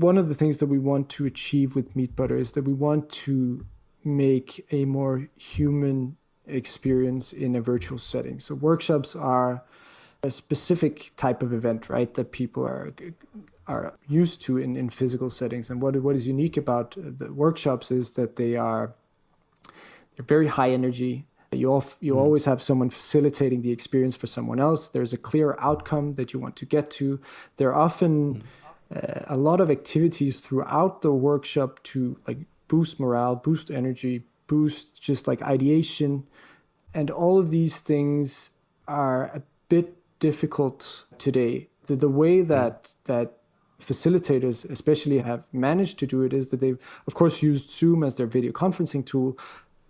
one of the things that we want to achieve with MeetButter is that we want to make a more human experience in a virtual setting. So workshops are a specific type of event, right, that people are used to in physical settings. And what is unique about the workshops is that they're very high energy. You always have someone facilitating the experience for someone else. There's a clear outcome that you want to get to. There are often a lot of activities throughout the workshop to like boost morale, boost energy, boost just like ideation. And all of these things are a bit difficult today. The way that facilitators especially have managed to do it is that they've, of course, used Zoom as their video conferencing tool,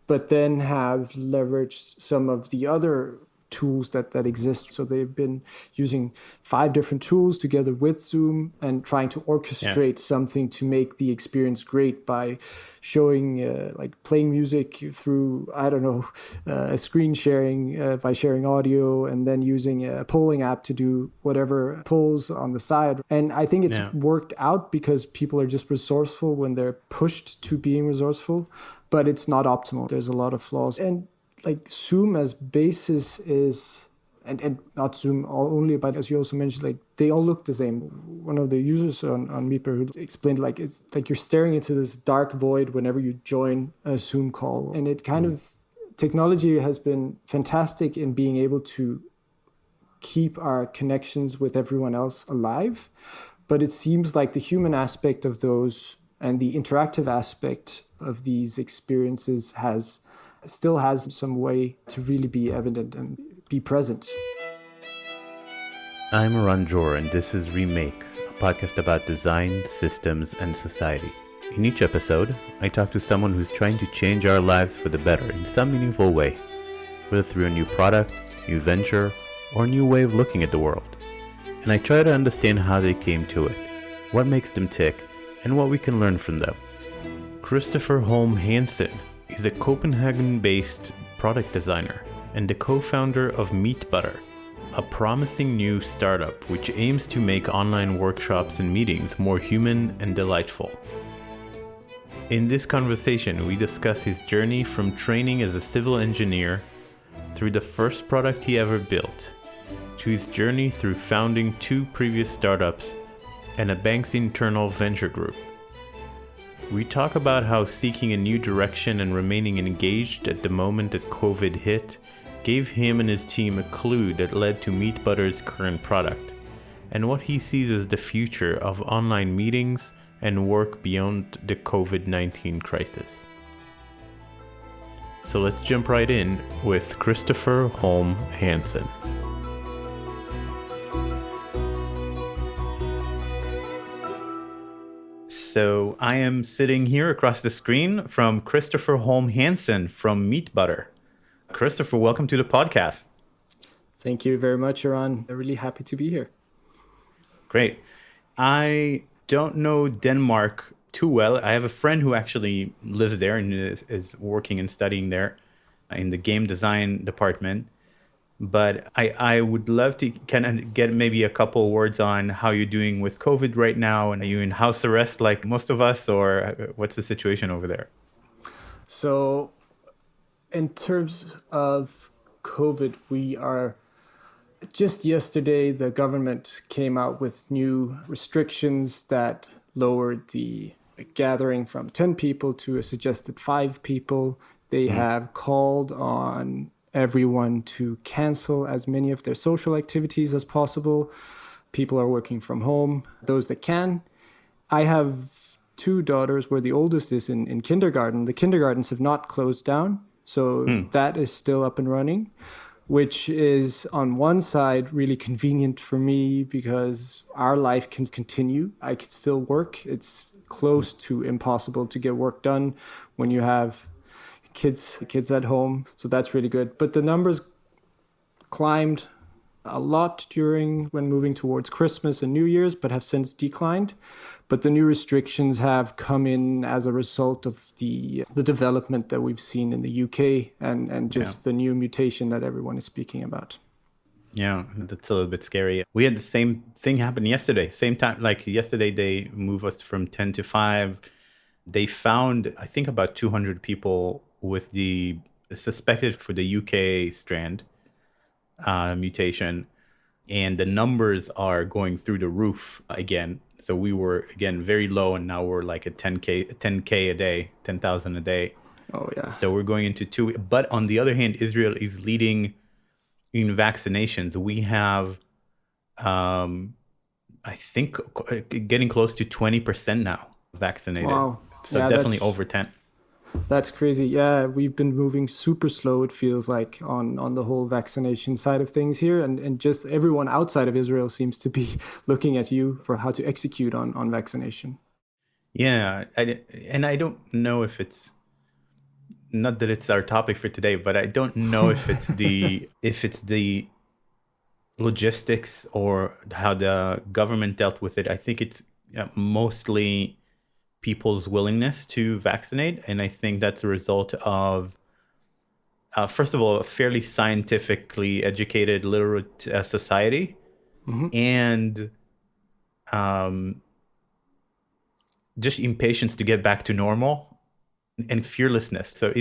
but then have leveraged some of the other tools that exist. So they've been using 5 different tools together with Zoom and trying to orchestrate something to make the experience great by showing, like playing music through, I don't know, a screen sharing by sharing audio, and then using a polling app to do whatever polls on the side. And I think it's worked out because people are just resourceful when they're pushed to being resourceful, but it's not optimal. There's a lot of flaws. And like Zoom as basis is, and not Zoom only, but as you also mentioned, like they all look the same. One of the users on MeetButter who explained like it's like you're staring into this dark void whenever you join a Zoom call. And it kind of, technology has been fantastic in being able to keep our connections with everyone else alive. But it seems like the human aspect of those and the interactive aspect of these experiences still has some way to really be evident and be present. I'm Ranjor, and this is Remake, a podcast about design, systems, and society. In each episode, I talk to someone who's trying to change our lives for the better in some meaningful way, whether through a new product, new venture, or a new way of looking at the world. And I try to understand how they came to it, what makes them tick, and what we can learn from them. Christopher Holm-Hansen is a Copenhagen-based product designer and the co-founder of MeetButter, a promising new startup which aims to make online workshops and meetings more human and delightful. In this conversation, we discuss his journey from training as a civil engineer through the first product he ever built, to his journey through founding 2 previous startups and a bank's internal venture group. We talk about how seeking a new direction and remaining engaged at the moment that COVID hit gave him and his team a clue that led to MeetButter's current product, and what he sees as the future of online meetings and work beyond the COVID-19 crisis. So let's jump right in with Christopher Holm-Hansen. So I am sitting here across the screen from Christopher Holm-Hansen from MeetButter. Christopher, welcome to the podcast. Thank you very much, Iran. I'm really happy to be here. Great. I don't know Denmark too well. I have a friend who actually lives there and is working and studying there in the game design department. But I would love to kind of get maybe a couple of words on how you're doing with COVID right now. And are you in house arrest like most of us, or what's the situation over there? So in terms of COVID, we are just yesterday, the government came out with new restrictions that lowered the gathering from 10 people to a suggested 5 people. They have called on everyone to cancel as many of their social activities as possible. People are working from home, those that can. I have 2 daughters where the oldest is in kindergarten. The kindergartens have not closed down, so that is still up and running, which is on one side really convenient for me because our life can continue. I can still work. It's close to impossible to get work done when you have kids at home, so that's really good. But the numbers climbed a lot when moving towards Christmas and New Year's, but have since declined. But the new restrictions have come in as a result of the development that we've seen in the UK and just the new mutation that everyone is speaking about. Yeah, that's a little bit scary. We had the same thing happen yesterday. Same time, like yesterday, they moved us from 10 to 5. They found, I think, about 200 people with the suspected for the UK strand mutation. And the numbers are going through the roof again. So we were, again, very low, and now we're like at 10K a day, 10,000 a day. Oh, yeah. So we're going into 2. But on the other hand, Israel is leading in vaccinations. We have, I think, getting close to 20% now vaccinated. Wow. So Yeah, definitely over 10. That's crazy. Yeah, we've been moving super slow, it feels like, on the whole vaccination side of things here. And just everyone outside of Israel seems to be looking at you for how to execute on vaccination. Yeah. And I don't know if it's, not that it's our topic for today, but I don't know if it's the logistics or how the government dealt with it. I think it's mostly people's willingness to vaccinate, and I think that's a result of first of all, a fairly scientifically educated, literate society, and just impatience to get back to normal, and fearlessness. So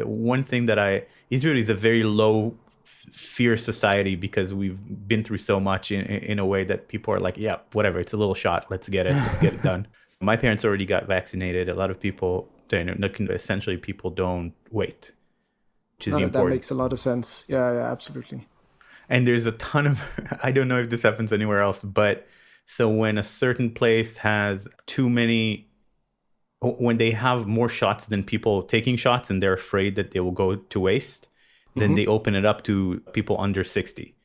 one thing that Israel is a very low fear society because we've been through so much in a way that people are like, yeah, whatever, it's a little shot, let's get it done. My parents already got vaccinated. A lot of people, essentially people don't wait, which is important. That makes a lot of sense. Yeah, absolutely. And there's a ton of, I don't know if this happens anywhere else, but so when a certain place has too many, when they have more shots than people taking shots and they're afraid that they will go to waste, then they open it up to people under 60.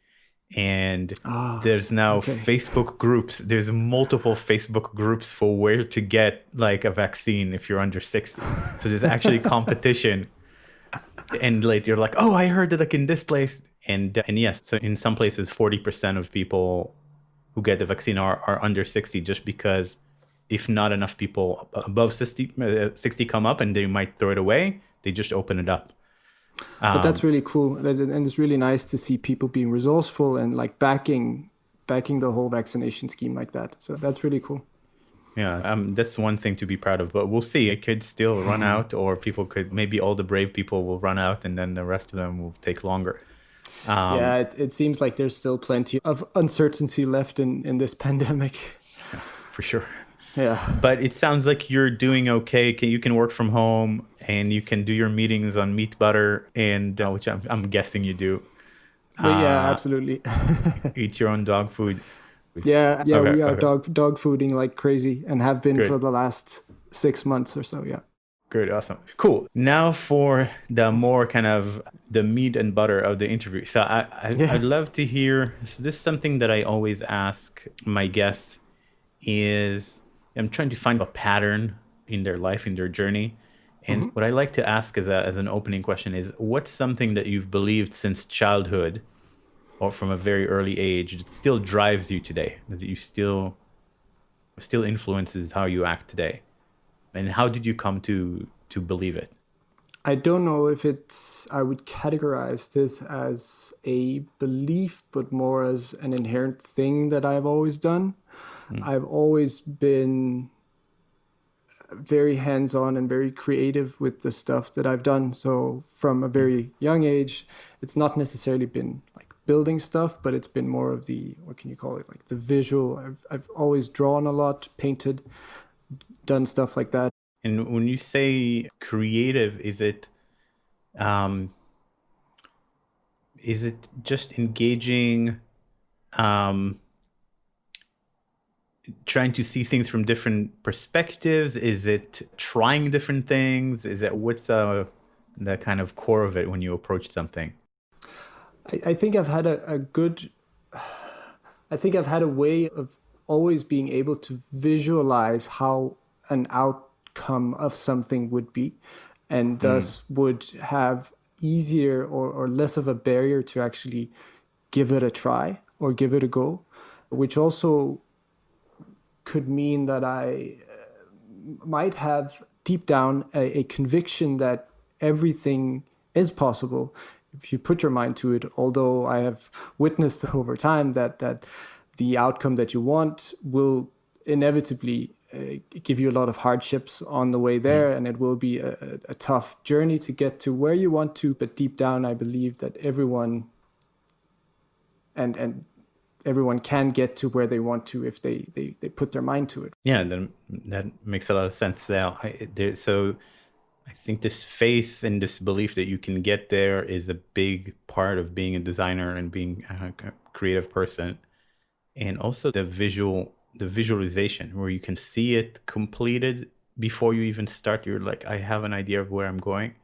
And there's now Facebook groups. There's multiple Facebook groups for where to get like a vaccine if you're under 60. So there's actually competition. And like you're like, oh, I heard that like in this place. And yes, so in some places, 40% of people who get the vaccine are under 60, just because if not enough people above 60 come up and they might throw it away, they just open it up. But that's really cool, and it's really nice to see people being resourceful and like backing the whole vaccination scheme like that. So that's really cool. Yeah, that's one thing to be proud of. But we'll see. It could still run out, or maybe all the brave people will run out, and then the rest of them will take longer. Yeah, it seems like there's still plenty of uncertainty left in this pandemic. Yeah, for sure. Yeah. But it sounds like you're doing okay. You can work from home and you can do your meetings on MeetButter, and which I'm guessing you do. Yeah, absolutely. Eat your own dog food. Yeah, we are dog fooding like crazy and have been for the last 6 months or so. Yeah. Good, awesome, cool. Now for the more kind of the meat and butter of the interview. So I'd love to hear. So this is something that I always ask my guests. I'm trying to find a pattern in their life, in their journey. And what I like to ask as an opening question is, what's something that you've believed since childhood or from a very early age that still drives you today, that you still influences how you act today? And how did you come to believe it? I don't know if I would categorize this as a belief, but more as an inherent thing that I've always done. I've always been very hands-on and very creative with the stuff that I've done. So from a very young age, it's not necessarily been like building stuff, but it's been more of the, what can you call it, like the visual. I've always drawn a lot, painted, done stuff like that. And when you say creative, is it just engaging, trying to see things from different perspectives? Is it trying different things? What's the kind of core of it when you approach something? I think I've had a way of always being able to visualize how an outcome of something would be, and thus would have easier or less of a barrier to actually give it a try or give it a go, which also could mean that I might have deep down a conviction that everything is possible if you put your mind to it, although I have witnessed over time that the outcome that you want will inevitably give you a lot of hardships on the way there, and it will be a tough journey to get to where you want to. But deep down, I believe that everyone and everyone can get to where they want to if they put their mind to it. Yeah, then that makes a lot of sense now. So I think this faith and this belief that you can get there is a big part of being a designer and being a creative person. And also the visualization where you can see it completed before you even start. You're like, I have an idea of where I'm going.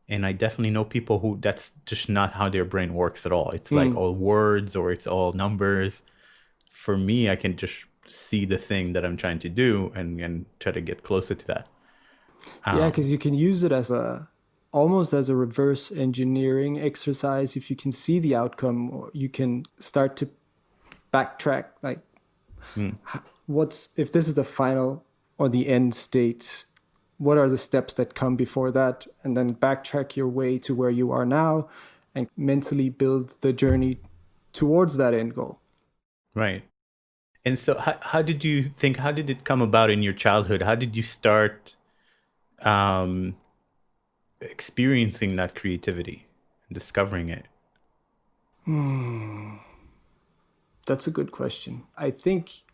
And I definitely know people who that's just not how their brain works at all. It's like all words or it's all numbers. For me, I can just see the thing that I'm trying to do and try to get closer to that. Yeah, because you can use it as almost as a reverse engineering exercise. If you can see the outcome, or you can start to backtrack, like if this is the final or the end state, what are the steps that come before that, and then backtrack your way to where you are now and mentally build the journey towards that end goal. Right. And so how did it come about in your childhood? How did you start experiencing that creativity and discovering it? That's a good question. I think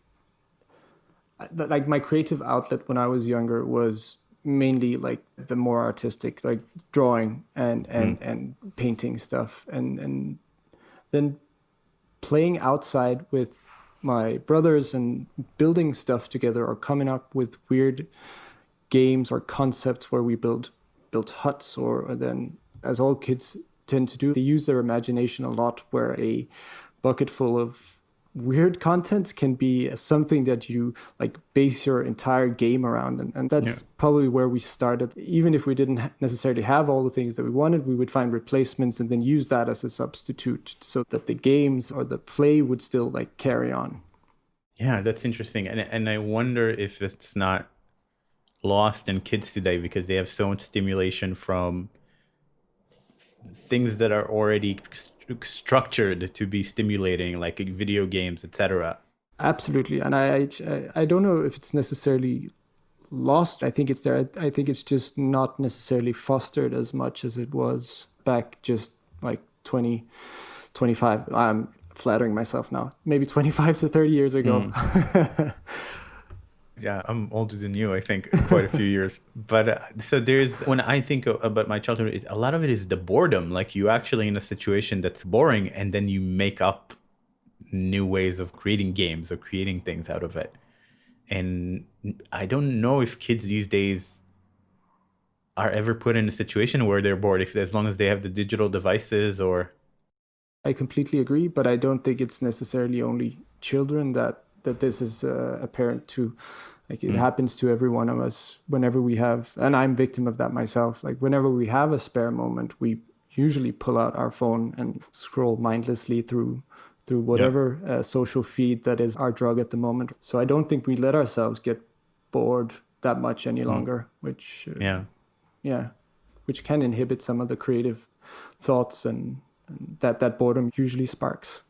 like my creative outlet when I was younger was mainly like the more artistic, like drawing and painting stuff, and then playing outside with my brothers and building stuff together, or coming up with weird games or concepts where we built huts, or then, as all kids tend to do, they use their imagination a lot, where a bucket full of weird content can be something that you like base your entire game around, and that's probably where we started. Even if we didn't necessarily have all the things that we wanted, we would find replacements and then use that as a substitute so that the games or the play would still like carry on. Yeah, that's interesting. And I wonder if it's not lost in kids today because they have so much stimulation from things that are already structured to be stimulating, like video games, etc. Absolutely. And I don't know if it's necessarily lost. I think it's there. I think it's just not necessarily fostered as much as it was back just like 20, 25. I'm flattering myself now. Maybe 25 to 30 years ago. Yeah, I'm older than you, I think, quite a few years. But so when I think about my childhood, a lot of it is the boredom. Like you actually in a situation that's boring, and then you make up new ways of creating games or creating things out of it. And I don't know if kids these days are ever put in a situation where they're bored, as long as they have the digital devices or... I completely agree, but I don't think it's necessarily only children that this is apparent to. Like it happens to every one of us whenever we have, and I'm victim of that myself. Like whenever we have a spare moment, we usually pull out our phone and scroll mindlessly through whatever social feed that is our drug at the moment. So I don't think we let ourselves get bored that much any longer, which which can inhibit some of the creative thoughts and that boredom usually sparks.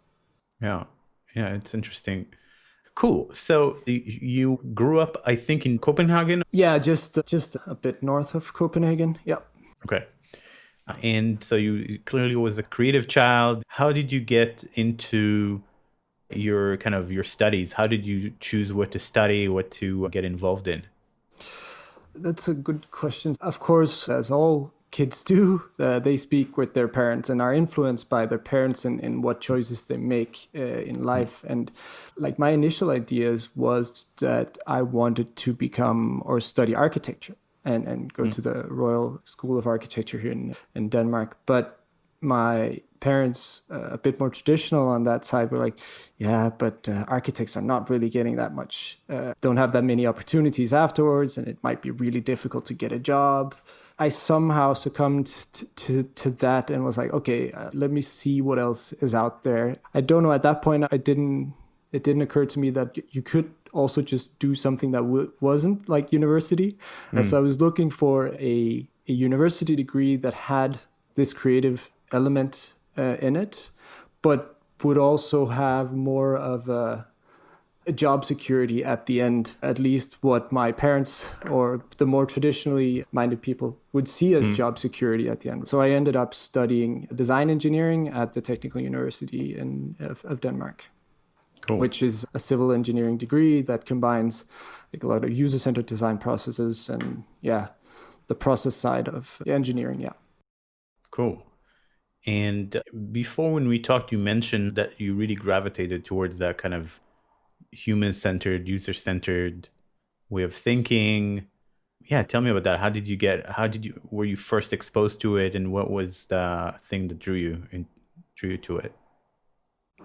Yeah, it's interesting. Cool. So you grew up, I think, in Copenhagen? Yeah, just a bit north of Copenhagen. Yeah. Okay. And so you clearly was a creative child. How did you get into your studies? How did you choose what to study, what to get involved in? That's a good question. Of course, as all kids do, they speak with their parents and are influenced by their parents in what choices they make in life. And like my initial ideas was that I wanted to become or study architecture and go to the Royal School of Architecture here in Denmark. But my parents, a bit more traditional on that side, were like, but architects are not really getting that much, don't have that many opportunities afterwards, and it might be really difficult to get a job. I somehow succumbed to that and was like, okay, let me see what else is out there. I don't know, at that point, it didn't occur to me that you could also just do something that wasn't like university. And so I was looking for a university degree that had this creative element in it, but would also have more of a job security at the end, at least what my parents or the more traditionally minded people would see as job security at the end. So I ended up studying design engineering at the Technical University of Denmark. Cool. Which is a civil engineering degree that combines like a lot of user-centered design processes and the process side of engineering. Yeah. Cool. And before when we talked, you mentioned that you really gravitated towards that kind of human-centered, user-centered way of thinking. Yeah, tell me about that. Were you first exposed to it, and what was the thing that drew you to it?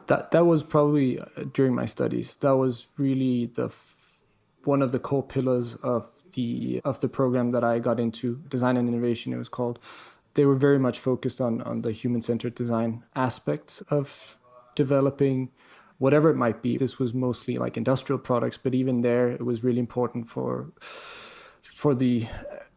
That was probably during my studies. That was really one of the core pillars of the program that I got into, Design and Innovation it was called. They were very much focused on the human-centered design aspects of developing whatever it might be. This was mostly like industrial products, but even there, it was really important for the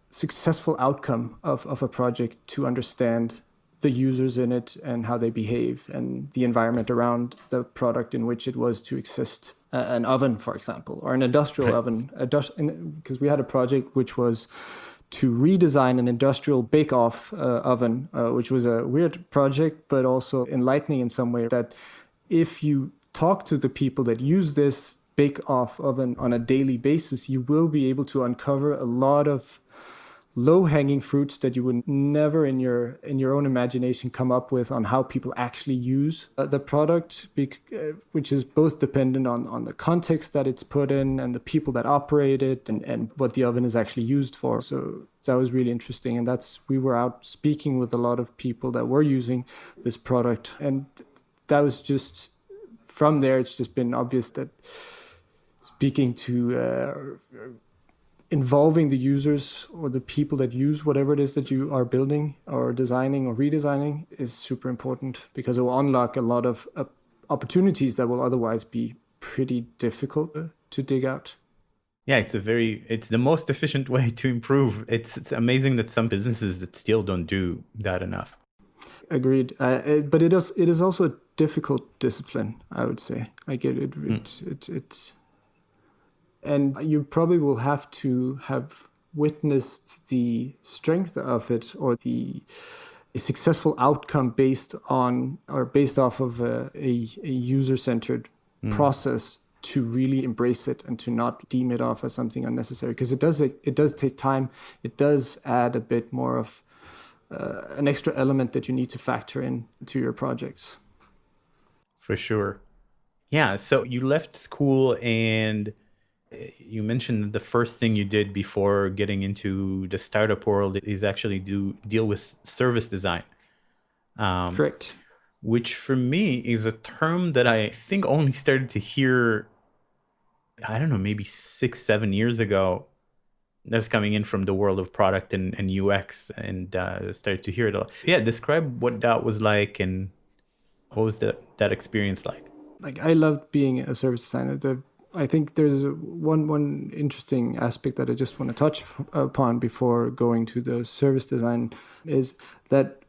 successful outcome of a project to understand the users in it and how they behave and the environment around the product in which it was to exist. An oven, for example, or an industrial oven, because we had a project which was to redesign an industrial bake-off oven, which was a weird project, but also enlightening in some way, that if you talk to the people that use this bake-off oven on a daily basis, you will be able to uncover a lot of low-hanging fruits that you would never in your own imagination come up with on how people actually use the product, which is both dependent on the context that it's put in and the people that operate it and what the oven is actually used for. So that was really interesting. And we were out speaking with a lot of people that were using this product. And that was just, from there, it's just been obvious that speaking to involving the users or the people that use whatever it is that you are building or designing or redesigning is super important, because it will unlock a lot of opportunities that will otherwise be pretty difficult to dig out. Yeah, it's the most efficient way to improve. It's amazing that some businesses that still don't do that enough. Agreed. But it is also a difficult discipline, I would say. Like it's and you probably will have to have witnessed the strength of it or a successful outcome based off of a user-centered process to really embrace it and to not deem it off as something unnecessary. Because it does take time. It does add a bit more of an extra element that you need to factor in to your projects. For sure. Yeah. So you left school and you mentioned that the first thing you did before getting into the startup world is actually deal with service design. Correct. Which for me is a term that I think only started to hear, I don't know, maybe 6-7 years ago. That's coming in from the world of product and UX, and started to hear it a lot. Yeah, describe what that was like and what was that experience like? Like, I loved being a service designer. I think there's one interesting aspect that I just want to touch upon before going to the service design is that,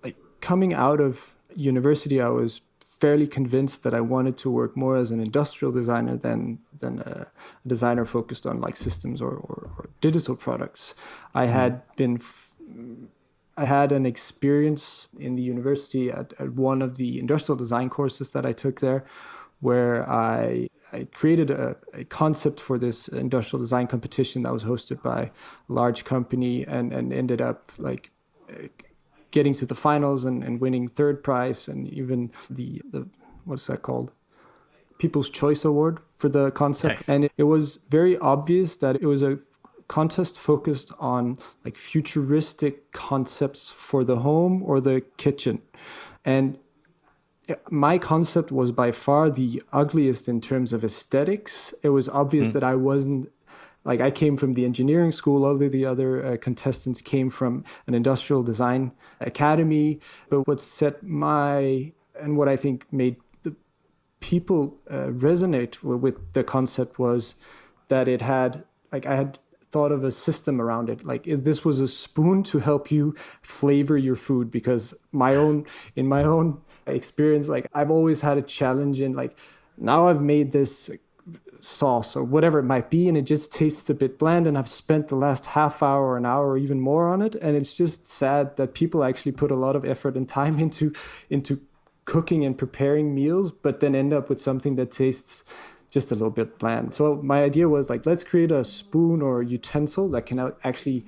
like, coming out of university, I was fairly convinced that I wanted to work more as an industrial designer than a designer focused on like systems or digital products. I had an experience in the university at one of the industrial design courses that I took there, where I created a concept for this industrial design competition that was hosted by a large company and ended up like getting to the finals and winning third prize and even the what's that called? People's Choice Award for the concept. Nice. And it was very obvious that it was a contest focused on like futuristic concepts for the home or the kitchen. And my concept was by far the ugliest in terms of aesthetics. It was obvious that I wasn't, like, I came from the engineering school. All of the other contestants came from an industrial design academy. But what what I think made the people resonate with the concept was that it had, like, I had thought of a system around it. Like if this was a spoon to help you flavor your food, because in my own experience, like I've always had a challenge in like, now I've made this sauce or whatever it might be, and it just tastes a bit bland, and I've spent the last half hour or an hour or even more on it, and it's just sad that people actually put a lot of effort and time into cooking and preparing meals, but then end up with something that tastes just a little bit bland. So my idea was like, let's create a spoon or utensil that can actually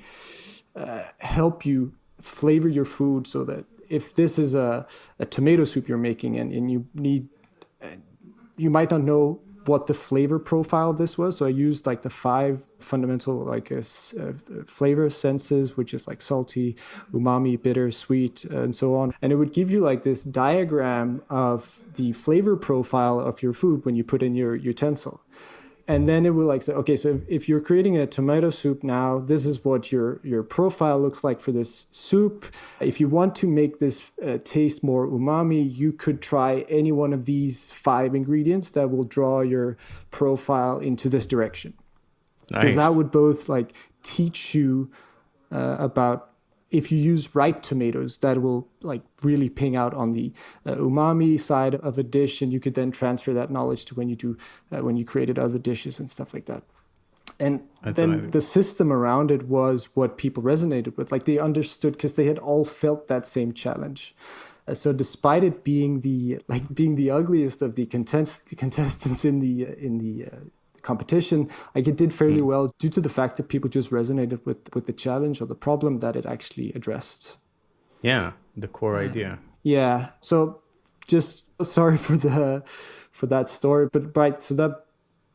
help you flavor your food, so that if this is a tomato soup you're making and you might not know what the flavor profile of this was. So I used like the 5 fundamental flavor senses, which is like salty, umami, bitter, sweet, and so on. And it would give you like this diagram of the flavor profile of your food when you put in your utensil. And then it will like say, okay, so if you're creating a tomato soup now, this is what your profile looks like for this soup. If you want to make this taste more umami, you could try any one of these 5 ingredients that will draw your profile into this direction. Nice. Because that would both like teach you about, if you use ripe tomatoes, that will like really ping out on the umami side of a dish, and you could then transfer that knowledge to when you created other dishes and stuff like that. And that's then amazing. The system around it was what people resonated with. Like they understood, because they had all felt that same challenge. So despite it being the ugliest of the contestants in the competition, like it did fairly well due to the fact that people just resonated with the challenge or the problem that it actually addressed. Yeah, the core idea. Yeah. So just sorry for that story, but right. So that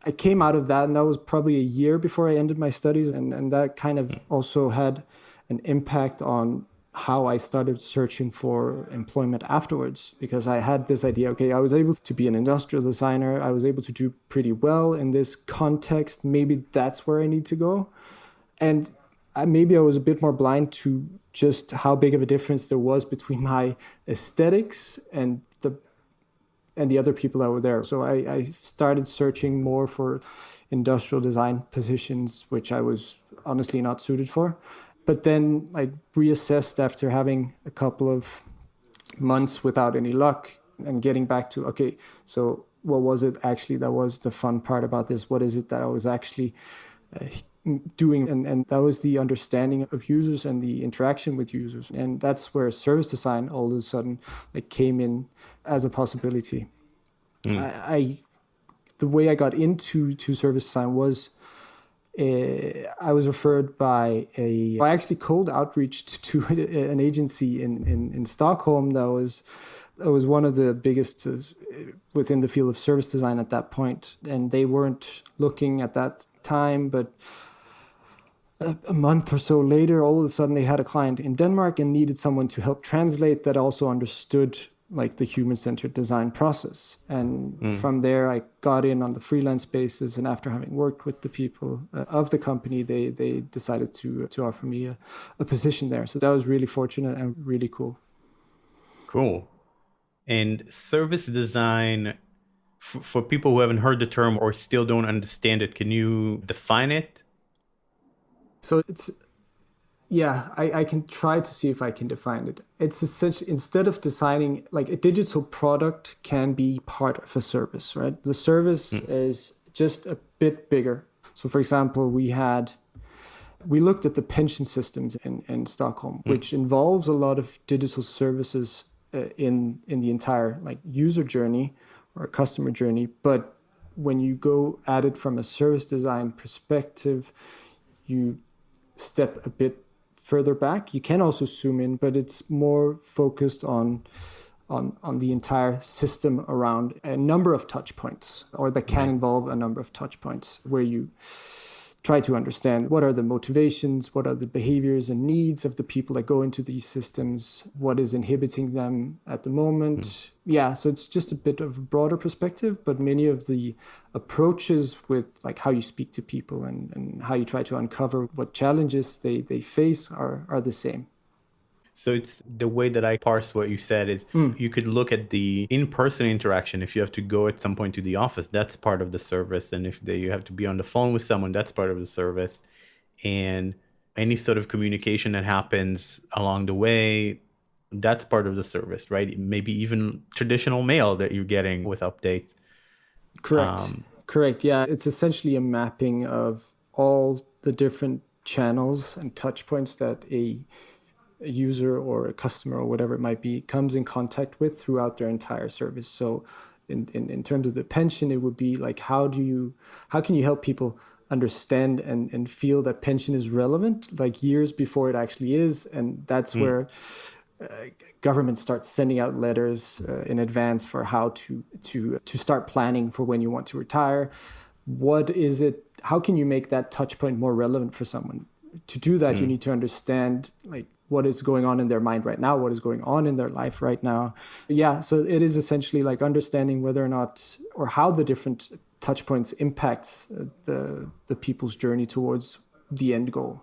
I came out of that, and that was probably a year before I ended my studies, and that kind of also had an impact on how I started searching for employment afterwards, because I had this idea, okay, I was able to be an industrial designer. I was able to do pretty well in this context. Maybe that's where I need to go. And maybe I was a bit more blind to just how big of a difference there was between my aesthetics and the other people that were there. So I started searching more for industrial design positions, which I was honestly not suited for. But then I reassessed after having a couple of months without any luck and getting back to, okay, so what was it actually that was the fun part about this? What is it that I was actually doing? And that was the understanding of users and the interaction with users. And that's where service design all of a sudden like came in as a possibility. The way I got into service design was I was referred by I actually cold outreached to an agency in Stockholm that was one of the biggest within the field of service design at that point. And they weren't looking at that time, but a month or so later, all of a sudden they had a client in Denmark and needed someone to help translate that also understood like the human-centered design process. And from there, I got in on the freelance basis. And after having worked with the people of the company, they decided to offer me a position there. So that was really fortunate and really cool. Cool. And service design, for people who haven't heard the term or still don't understand it, can you define it? So it's... Yeah, I can try to see if I can define it. It's essentially, instead of designing, like a digital product can be part of a service, right? The service is just a bit bigger. So for example, we looked at the pension systems in Stockholm, which involves a lot of digital services in the entire like user journey or customer journey. But when you go at it from a service design perspective, you step a bit further back. You can also zoom in, but it's more focused on the entire system around a number of touch points, or that can involve a number of touch points, where you try to understand what are the motivations, what are the behaviors and needs of the people that go into these systems, what is inhibiting them at the moment. Yeah, so it's just a bit of a broader perspective, but many of the approaches with like how you speak to people and how you try to uncover what challenges they face are the same. So it's the way that I parse what you said is you could look at the in-person interaction. If you have to go at some point to the office, that's part of the service. And if you have to be on the phone with someone, that's part of the service. and any sort of communication that happens along the way, that's part of the service, right? Maybe even traditional mail that you're getting with updates. Correct. Yeah. It's essentially a mapping of all the different channels and touch points that a user or a customer or whatever it might be comes in contact with throughout their entire service. So in terms of the pension, it would be like, how can you help people understand and feel that pension is relevant, like years before it actually is? And that's where government starts sending out letters in advance for how to start planning for when you want to retire. What is it? How can you make that touch point more relevant for someone? To do that, you need to understand like what is going on in their mind right now, what is going on in their life right now. Yeah, so it is essentially like understanding whether or not, or how the different touch points impacts the people's journey towards the end goal.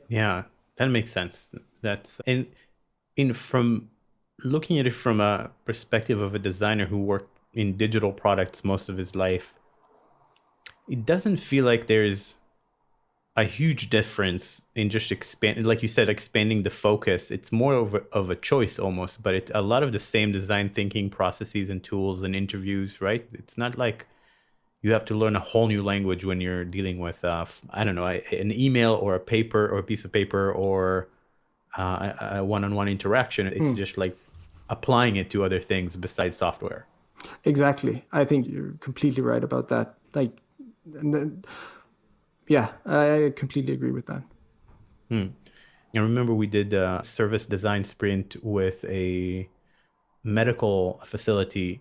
Yeah, that makes sense. That's from looking at it from a perspective of a designer who worked in digital products most of his life, it doesn't feel like there's a huge difference in just like you said, expanding the focus. It's more of a choice almost, but a lot of the same design thinking processes and tools and interviews, right? It's not like you have to learn a whole new language when you're dealing with, I don't know, an email or a paper or a piece of paper or a one-on-one interaction. It's just like applying it to other things besides software. Exactly. I think you're completely right about that. Like, and then, yeah, I completely agree with that. I remember we did a service design sprint with a medical facility,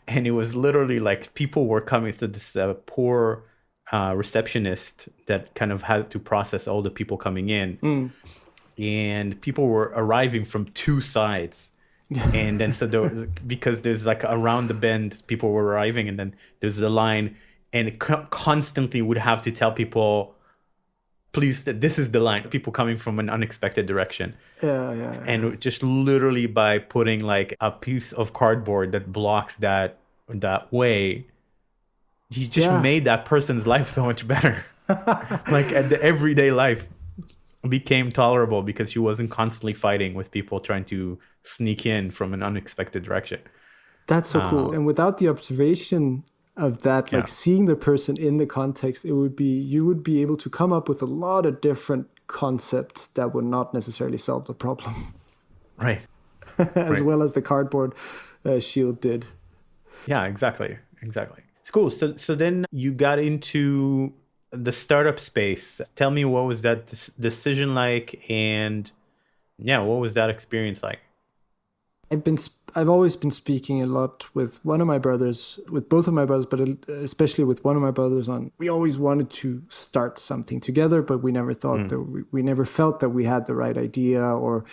and it was literally like people were coming. So this poor receptionist that kind of had to process all the people coming in, and people were arriving from two sides. And then because there's like around the bend, people were arriving, and then there's the line. And it constantly would have to tell people, please, this is the line. People coming from an unexpected direction. Yeah. And just literally by putting like a piece of cardboard that blocks that way, you just made that person's life so much better. Like the everyday life became tolerable because she wasn't constantly fighting with people trying to sneak in from an unexpected direction. That's so cool. And without the observation of that, like seeing the person in the context, you would be able to come up with a lot of different concepts that would not necessarily solve the problem. Right. As well as the cardboard shield did. Yeah, exactly. It's cool. So then you got into the startup space. Tell me, what was that decision like? And what was that experience like? I've always been speaking a lot with both of my brothers, but especially with one of my brothers we always wanted to start something together, but we never thought that we never felt that we had the right idea, or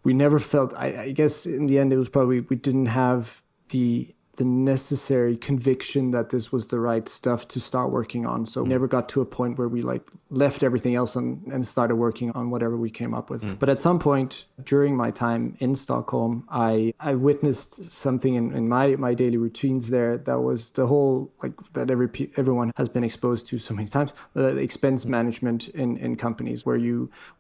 we never felt, I guess in the end it was probably, we didn't have the necessary conviction that this was the right stuff to start working on. So we never got to a point where we like left everything else and started working on whatever we came up with. But at some point during my time in Stockholm, I witnessed something in my daily routines there that was the whole, like, that everyone has been exposed to so many times, the expense management in companies, where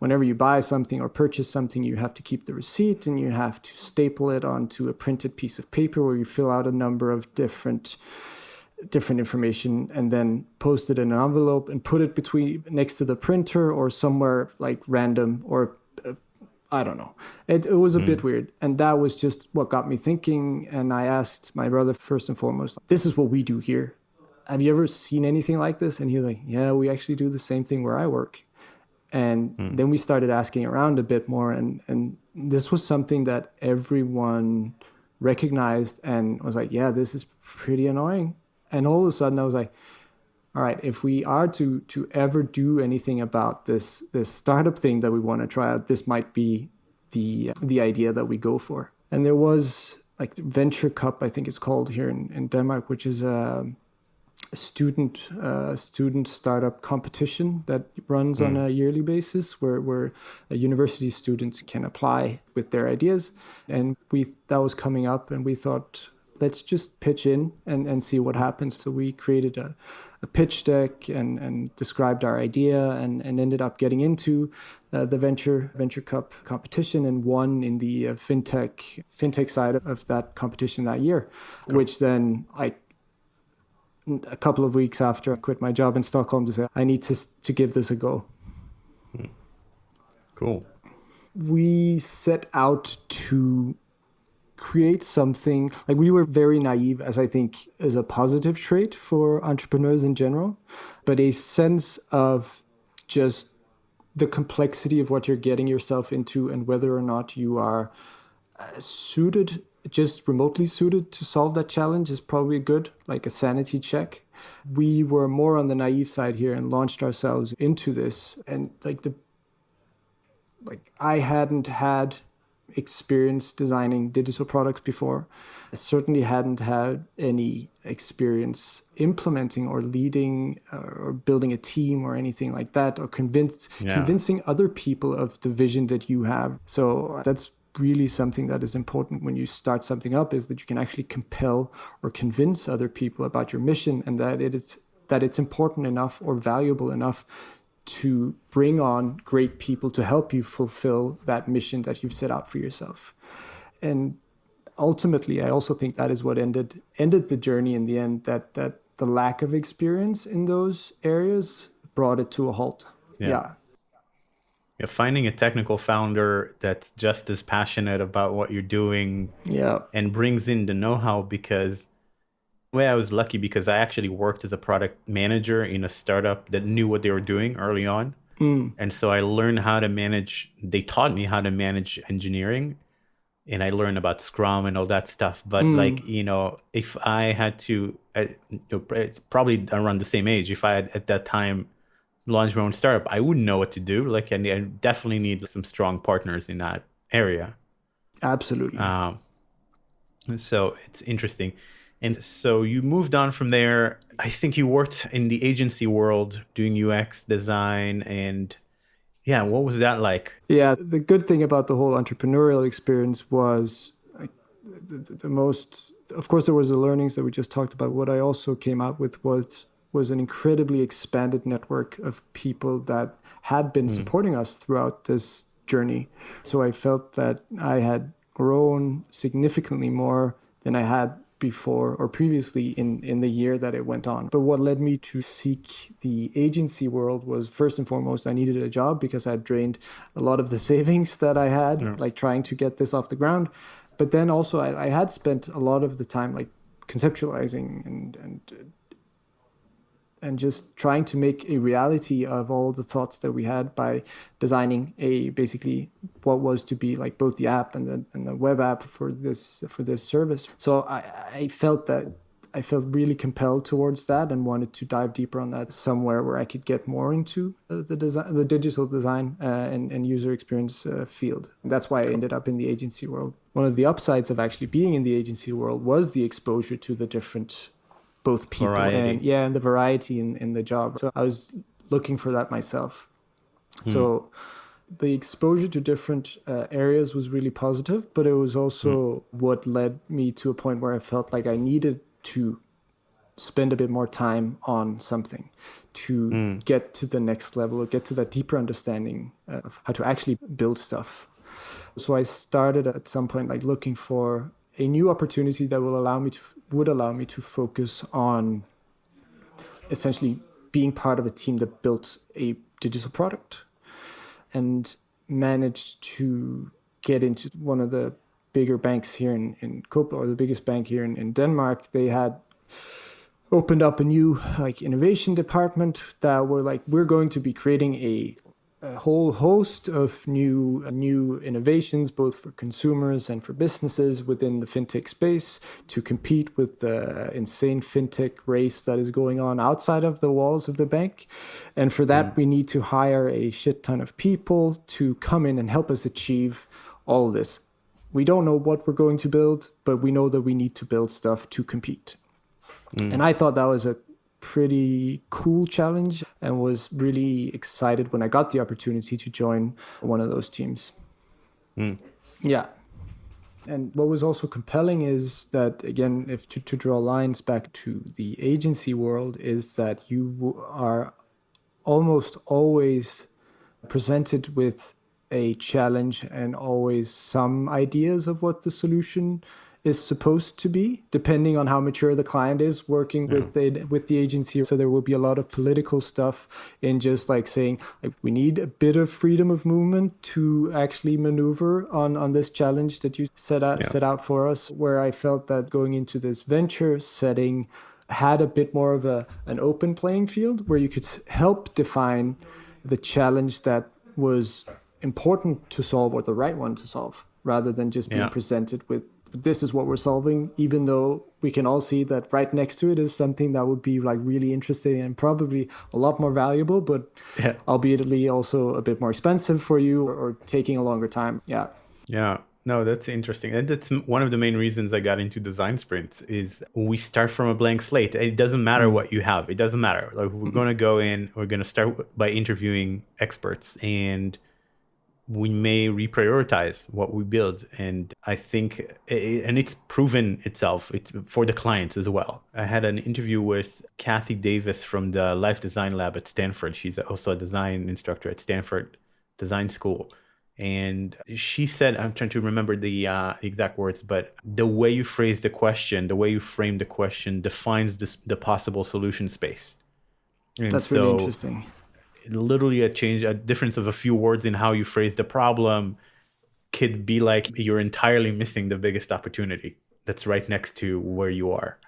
whenever you buy something or purchase something, you have to keep the receipt and you have to staple it onto a printed piece of paper where you fill out a number of different information and then post it in an envelope and put it next to the printer or somewhere like random, or I don't know. It was a bit weird. And that was just what got me thinking. And I asked my brother first and foremost, this is what we do here. Have you ever seen anything like this? And he was like, yeah, we actually do the same thing where I work. And then we started asking around a bit more. And this was something that everyone recognized and was like, yeah, this is pretty annoying. And all of a sudden I was like, all right, if we are to ever do anything about this startup thing that we want to try out, this might be the idea that we go for. And there was like Venture Cup, I think it's called here in Denmark, which is a student startup competition that runs on a yearly basis, where university students can apply with their ideas. And that was coming up, and we thought, let's just pitch in and see what happens. So we created a pitch deck and described our idea and ended up getting into the Venture Cup competition and won in the fintech side of that competition that year, cool. Which then a couple of weeks after I quit my job in Stockholm to say, I need to give this a go. Cool. We set out to create something, like we were very naive, as I think is a positive trait for entrepreneurs in general, but a sense of just the complexity of what you're getting yourself into and whether or not you are suited, just remotely suited to solve that challenge is probably good, like a sanity check. We were more on the naive side here and launched ourselves into this. And I hadn't had experience designing digital products before. I certainly hadn't had any experience implementing or leading or building a team or anything like that, or convincing other people of the vision that you have. So that's really something that is important when you start something up, is that you can actually compel or convince other people about your mission, and that it's important enough or valuable enough to bring on great people to help you fulfill that mission that you've set out for yourself. And ultimately, I also think that is what ended the journey in the end, that the lack of experience in those areas brought it to a halt. Yeah. Finding a technical founder that's just as passionate about what you're doing and brings in the know-how, because I was lucky because I actually worked as a product manager in a startup that knew what they were doing early on. And so I learned how to manage, they taught me how to manage engineering, and I learned about Scrum and all that stuff. But if I had to, it's probably around the same age, if I had at that time launched my own startup, I wouldn't know what to do. I definitely need some strong partners in that area. Absolutely. So it's interesting. And so you moved on from there. I think you worked in the agency world doing UX design, and what was that like? Yeah, the good thing about the whole entrepreneurial experience was the most, of course, there was the learnings that we just talked about. What I also came out with was an incredibly expanded network of people that had been supporting us throughout this journey. So I felt that I had grown significantly more than I had before or previously in the year that it went on. But what led me to seek the agency world was, first and foremost, I needed a job because I had drained a lot of the savings that I had, trying to get this off the ground. But then also I had spent a lot of the time conceptualizing and just trying to make a reality of all the thoughts that we had by designing basically what was to be both the app and the web app for this service. So I felt really compelled towards that and wanted to dive deeper on that somewhere where I could get more into the digital design and user experience field. And that's why I ended up in the agency world. One of the upsides of actually being in the agency world was the exposure to the different both people and the variety in the job. So I was looking for that myself. So the exposure to different areas was really positive, but it was also what led me to a point where I felt like I needed to spend a bit more time on something to get to the next level or get to that deeper understanding of how to actually build stuff. So I started at some point looking for a new opportunity that would allow me to focus on essentially being part of a team that built a digital product, and managed to get into one of the bigger banks here in Copenhagen, or the biggest bank here in Denmark. They had opened up a new innovation department that were we're going to be creating a whole host of new innovations, both for consumers and for businesses within the fintech space, to compete with the insane fintech race that is going on outside of the walls of the bank. And for that, we need to hire a shit ton of people to come in and help us achieve all of this. We don't know what we're going to build, but we know that we need to build stuff to compete. And I thought that was a pretty cool challenge, and was really excited when I got the opportunity to join one of those teams. Yeah. And what was also compelling is that, again, if to draw lines back to the agency world, is that you are almost always presented with a challenge and always some ideas of what the solution is supposed to be, depending on how mature the client is working with the agency. So there will be a lot of political stuff in just like saying, like, we need a bit of freedom of movement to actually maneuver on this challenge that you set out for us. Where I felt that going into this venture setting had a bit more of an open playing field where you could help define the challenge that was important to solve or the right one to solve, rather than just being presented with, this is what we're solving, even though we can all see that right next to it is something that would be like really interesting and probably a lot more valuable, but albeit also a bit more expensive for you or taking a longer time. Yeah. No, that's interesting. And that's one of the main reasons I got into design sprints is we start from a blank slate. It doesn't matter what you have. It doesn't matter. Like, we're going to go in, we're going to start by interviewing experts, and we may reprioritize what we build. And I think, and it's proven itself, it's for the clients as well. I had an interview with Kathy Davis from the Life Design Lab at Stanford. She's also a design instructor at Stanford Design School. And she said, I'm trying to remember the exact words, but the way you phrase the question, the way you frame the question defines the possible solution space. And that's really interesting. Literally a difference of a few words in how you phrase the problem could be like you're entirely missing the biggest opportunity that's right next to where you are.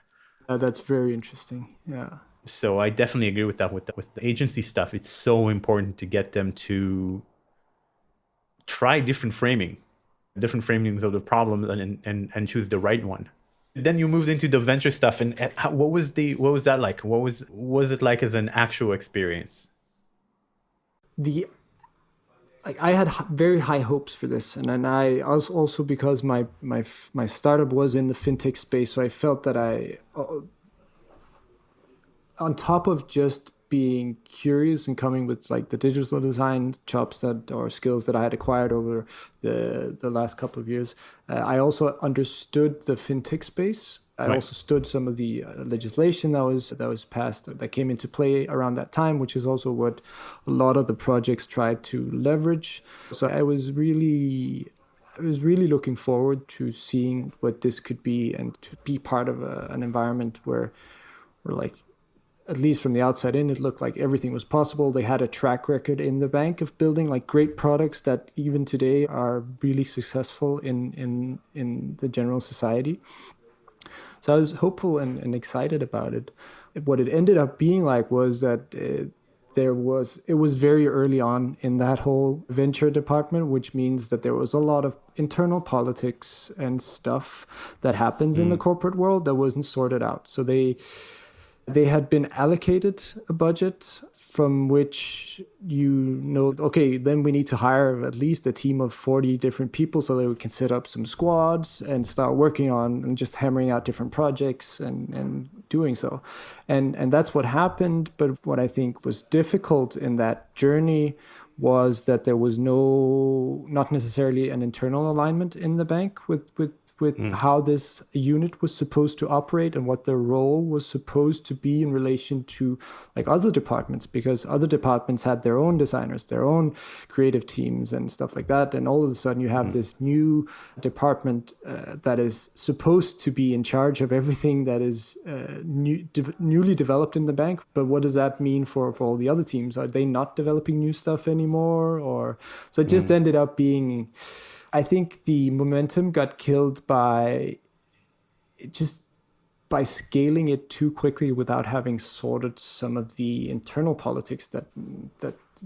That's very interesting. Yeah. So I definitely agree with that. With the agency stuff, it's so important to get them to try different framings of the problem and choose the right one. Then you moved into the venture stuff, and what was that like? What was it like as an actual experience? I had very high hopes for this, and then I also because my startup was in the fintech space, so I felt that on top of just being curious and coming with like the digital design chops or skills that I had acquired over the last couple of years, I also understood the fintech space. I also stood some of the legislation that was passed, that came into play around that time, which is also what a lot of the projects tried to leverage. So I was really looking forward to seeing what this could be and to be part of an environment where we're like, at least from the outside in, it looked like everything was possible. They had a track record in the bank of building like great products that even today are really successful in the general society. So I was hopeful and excited about it. What it ended up being like was that it was very early on in that whole venture department, which means that there was a lot of internal politics and stuff that happens in the corporate world that wasn't sorted out. So they had been allocated a budget from which okay, then we need to hire at least a team of 40 different people so that we can set up some squads and start working on and just hammering out different projects and doing so. And that's what happened. But what I think was difficult in that journey was that there was not necessarily an internal alignment in the bank with how this unit was supposed to operate and what their role was supposed to be in relation to like other departments, because other departments had their own designers, their own creative teams and stuff like that. And all of a sudden you have this new department that is supposed to be in charge of everything that is newly developed in the bank. But what does that mean for all the other teams? Are they not developing new stuff anymore? So it just ended up being, I think the momentum got killed by scaling it too quickly without having sorted some of the internal politics that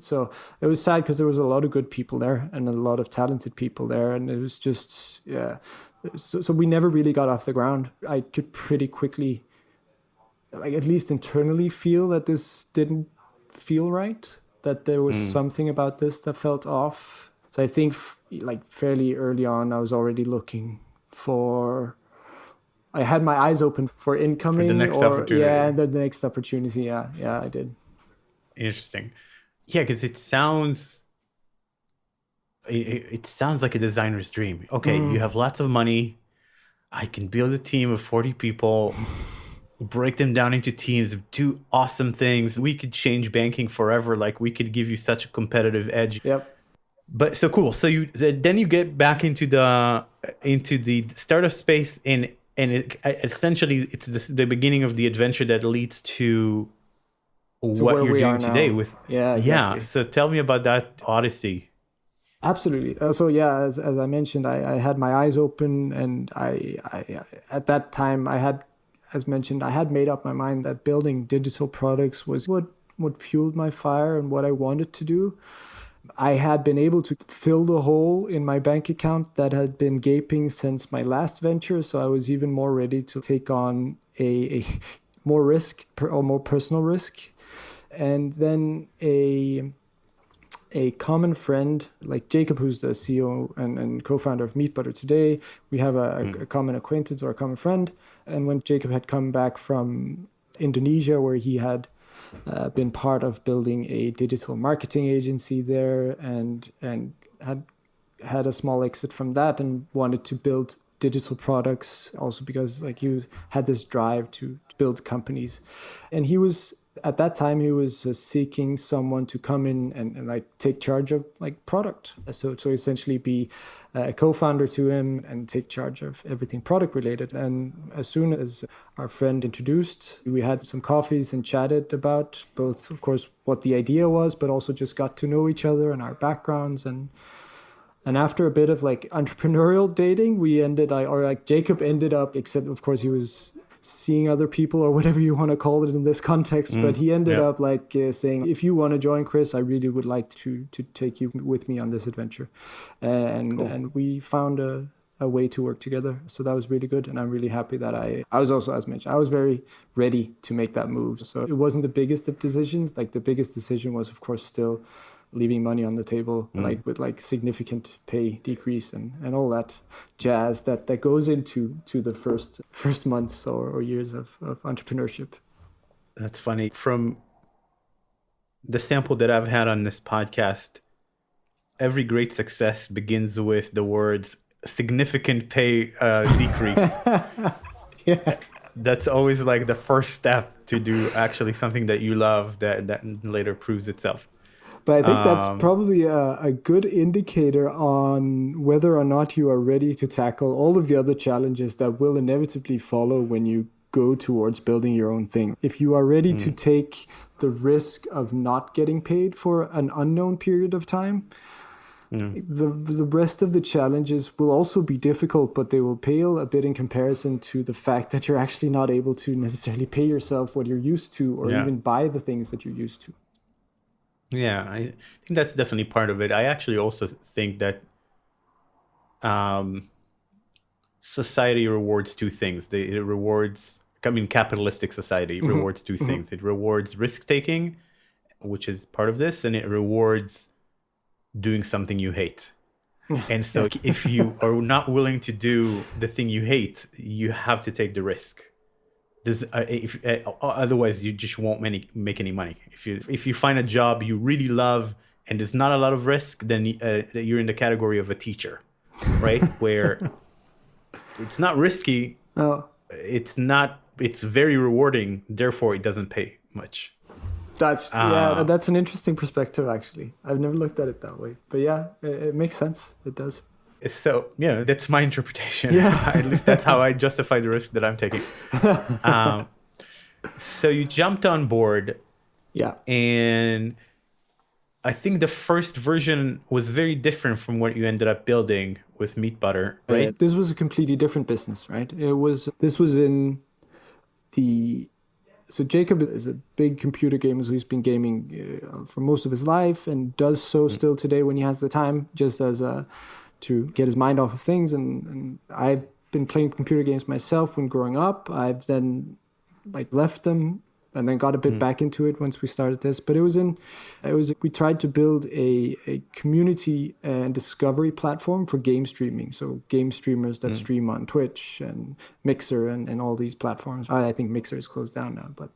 so it was sad because there was a lot of good people there and a lot of talented people there, and it was just so we never really got off the ground. I could pretty quickly, like at least internally, feel that this didn't feel right, that there was something about this that felt off. So I think like fairly early on, I was already looking I had my eyes open for incoming. For the next opportunity. Yeah, the next opportunity. Yeah, I did. Interesting. Yeah, because it sounds it sounds like a designer's dream. Okay, you have lots of money. I can build a team of 40 people, break them down into teams, do awesome things. We could change banking forever. Like, we could give you such a competitive edge. Yep. But so cool. So then you get back into the startup space, and essentially it's the beginning of the adventure that leads to what you're doing today. Exactly. Yeah. So tell me about that odyssey. Absolutely. So yeah, as I mentioned, I had my eyes open, and I at that time I had, as mentioned, I had made up my mind that building digital products was what fueled my fire and what I wanted to do. I had been able to fill the hole in my bank account that had been gaping since my last venture, so I was even more ready to take on a more risk or more personal risk. And then a common friend like Jacob, who's the CEO and co-founder of MeetButter today, we have a common acquaintance or a common friend. And when Jacob had come back from Indonesia, where he had been part of building a digital marketing agency there, and had a small exit from that, and wanted to build digital products also because like had this drive to build companies. And he was, at that time, he was seeking someone to come in and like take charge of like product. So essentially be a co-founder to him and take charge of everything product related. And as soon as our friend introduced, we had some coffees and chatted about both, of course, what the idea was, but also just got to know each other and our backgrounds. And after a bit of like entrepreneurial dating, Jacob ended up, except of course he was seeing other people or whatever you want to call it in this context, but he ended up saying, if you want to join, Chris, I really would like to take you with me on this adventure. And we found a way to work together. So that was really good. And I'm really happy that I was also, as mentioned, I was very ready to make that move. So it wasn't the biggest of decisions. Like the biggest decision was, of course, still leaving money on the table, like with like significant pay decrease and all that jazz that goes into the first months or years of entrepreneurship. That's funny. From the sample that I've had on this podcast, every great success begins with the words significant pay decrease. Yeah. That's always like the first step to do actually something that you love that later proves itself. But I think that's probably a good indicator on whether or not you are ready to tackle all of the other challenges that will inevitably follow when you go towards building your own thing. If you are ready to take the risk of not getting paid for an unknown period of time, the rest of the challenges will also be difficult, but they will pale a bit in comparison to the fact that you're actually not able to necessarily pay yourself what you're used to, or even buy the things that you're used to. Yeah, I think that's definitely part of it. I actually also think that society rewards two things. Capitalistic society rewards two things. It rewards risk-taking, which is part of this, and it rewards doing something you hate. And so if you are not willing to do the thing you hate, you have to take the risk. Otherwise you just won't make any money. If you find a job you really love and there's not a lot of risk, then you're in the category of a teacher, right? Where it's not risky, it's very rewarding, therefore it doesn't pay much. That's an interesting perspective, actually. I've never looked at it that way, but yeah, it makes sense. It does. So, that's my interpretation. Yeah. At least that's how I justify the risk that I'm taking. So you jumped on board. Yeah. And I think the first version was very different from what you ended up building with MeetButter, right? This was a completely different business, right? This was in the... So Jacob is a big computer gamer, so he's been gaming for most of his life and does so still today when he has the time, just as to get his mind off of things. And I've been playing computer games myself when growing up. I've then left them and then got a bit back into it once we started this. But we tried to build a community and discovery platform for game streaming. So game streamers that stream on Twitch and Mixer and all these platforms. I think Mixer is closed down now, but